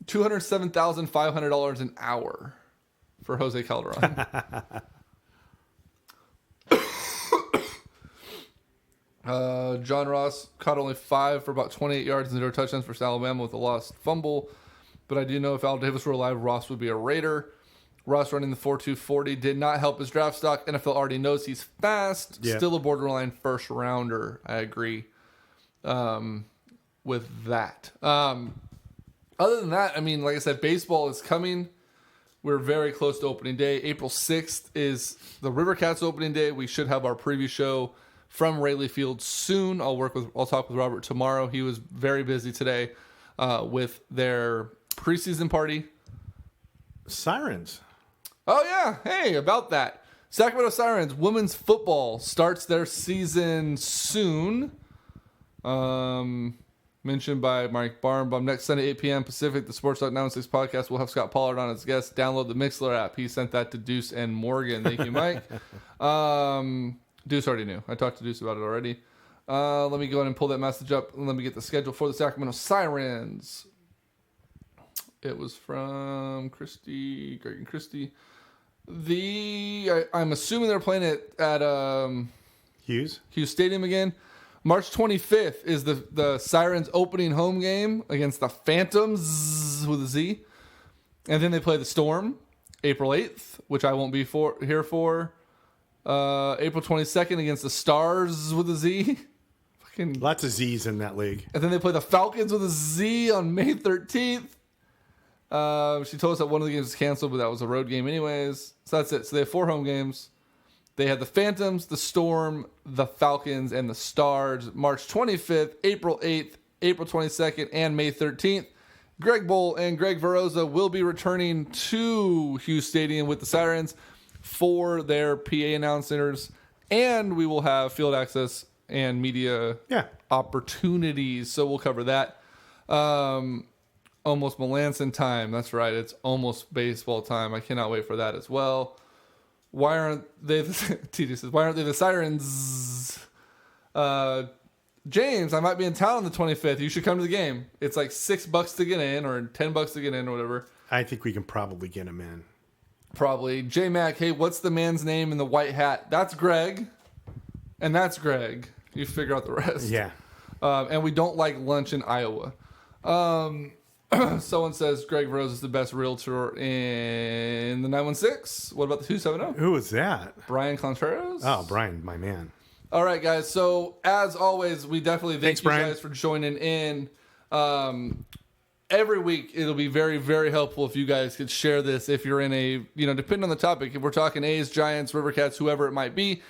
$207,500 an hour for Jose Calderon. John Ross caught only 5 for about 28 yards and 0 touchdowns for Alabama with a lost fumble. But I do know if Al Davis were alive, Ross would be a Raider. Ross running the 4.240 did not help his draft stock. NFL already knows he's fast. Yeah. Still a borderline first rounder. I agree with that. Other than that, I mean, like I said, baseball is coming. We're very close to opening day. April 6th is the River Cats opening day. We should have our preview show from Rayleigh Field soon. I'll talk with Robert tomorrow. He was very busy today with their preseason party. Sirens. Oh, yeah. Hey, about that. Sacramento Sirens women's football starts their season soon. Mentioned by Mike Barnbaum. Next Sunday, 8 p.m. Pacific, the Sports Talk 916 podcast will have Scott Pollard on as guest. Download the Mixler app. He sent that to Deuce and Morgan. Thank you, Mike. Deuce already knew. I talked to Deuce about it already. Let me go ahead and pull that message up. And let me get the schedule for the Sacramento Sirens. It was from Christy, Greg and Christy. I'm assuming they're playing it at Hughes. Hughes Stadium again. March 25th is the Sirens opening home game against the Phantoms with a Z. And then they play the Storm April 8th, which I won't be here for. April 22nd against the Stars with a Z. Fucking Lots of Z's in that league. And then they play the Falcons with a Z on May 13th. She told us that one of the games was canceled, but that was a road game anyways. So that's it. So they have 4 home games. They have the Phantoms, the Storm, the Falcons, and the Stars. March 25th, April 8th, April 22nd, and May 13th. Greg Bowl and Greg Veroza will be returning to Hughes Stadium with the Sirens for their PA announcers. And we will have field access and media opportunities. So we'll cover that. Almost Melanson time. That's right. It's almost baseball time. I cannot wait for that as well. Why aren't they TJ says, why aren't they the Sirens? James, I might be in town on the 25th. You should come to the game. It's like $6 to get in or $10 to get in or whatever. I think we can probably get him in. Probably. J Mac, hey, what's the man's name in the white hat? That's Greg. And that's Greg. You figure out the rest. Yeah. And we don't like lunch in Iowa. Someone says Greg Rose is the best realtor in the 916. What about the 270? Who was that? Brian Contreras. Oh, Brian, my man. All right, guys. So as always, we definitely thank you Brian. guys for joining in. Every week, it'll be very, very helpful if you guys could share this. If you're in a, depending on the topic, if we're talking A's, Giants, Rivercats, whoever it might be,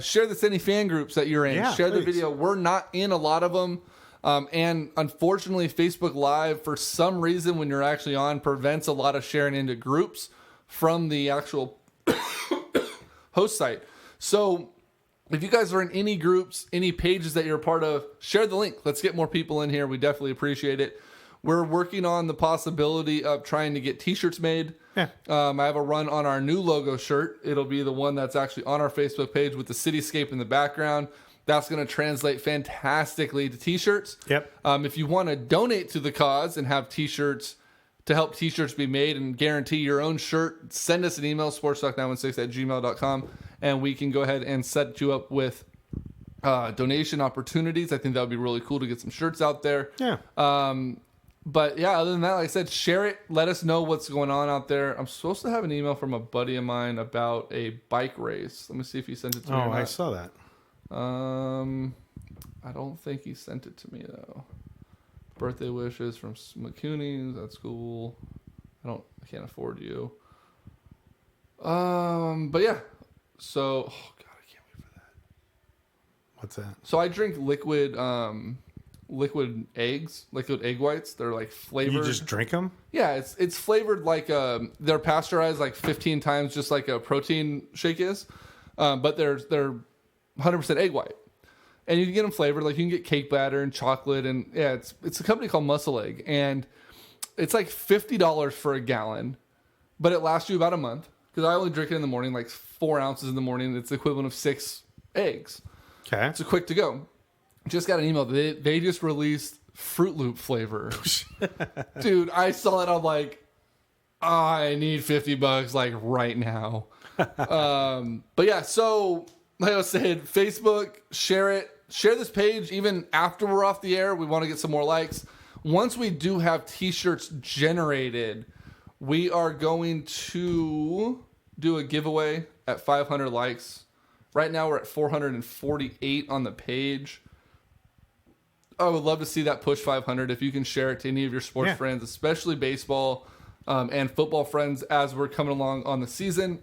share this in any fan groups that you're in. Yeah, share the please. video. We're not in a lot of them. And unfortunately, Facebook Live, for some reason, when you're actually on, prevents a lot of sharing into groups from the actual host site. So if you guys are in any groups, any pages that you're a part of, share the link. Let's get more people in here. We definitely appreciate it. We're working on the possibility of trying to get t-shirts made. Yeah. I have a run on our new logo shirt. It'll be the one that's actually on our Facebook page with the cityscape in the background. That's going to translate fantastically to t-shirts. Yep. If you want to donate to the cause and have t-shirts to help t-shirts be made and guarantee your own shirt, send us an email, sportstalk916@gmail.com, and we can go ahead and set you up with donation opportunities. I think that would be really cool to get some shirts out there. Yeah. But yeah, other than that, like I said, share it. Let us know what's going on out there. I'm supposed to have an email from a buddy of mine about a bike race. Let me see if he sent it to me. Oh, I saw that. I don't think he sent it to me though. Birthday wishes from McCooney's. That's cool. I can't afford you. But yeah. So, oh god, I can't wait for that. What's that? So I drink liquid eggs, liquid egg whites. They're like flavored. You just drink them? Yeah, it's flavored like they're pasteurized like 15 times, just like a protein shake is. But they're 100% egg white, and you can get them flavored. Like you can get cake batter and chocolate, and yeah, it's a company called Muscle Egg, and it's like $50 for a gallon, but it lasts you about a month because I only drink it in the morning, like 4 ounces in the morning. It's the equivalent of 6 eggs. Okay. It's a quick to go. Just got an email. They just released Fruit Loop flavor. Dude, I saw it. I'm like, I need $50 like right now. But yeah, so like I said, Facebook, share it. Share this page even after we're off the air. We want to get some more likes. Once we do have t-shirts generated, we are going to do a giveaway at 500 likes. Right now we're at 448 on the page. I would love to see that push 500 if you can share it to any of your sports friends, especially baseball and football friends as we're coming along on the season.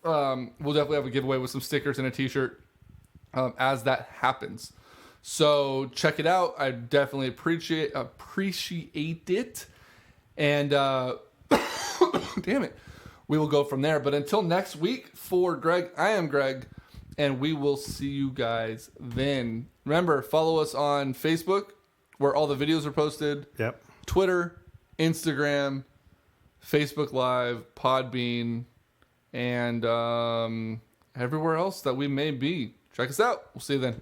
We'll definitely have a giveaway with some stickers and a t-shirt as that happens. So check it out. I definitely appreciate it. And damn it, we will go from there. But until next week, for Greg, I am Greg, and we will see you guys then. Remember, follow us on Facebook, where all the videos are posted. Yep. Twitter, Instagram, Facebook Live, Podbean, and everywhere else that we may be. Check us out. We'll see you then.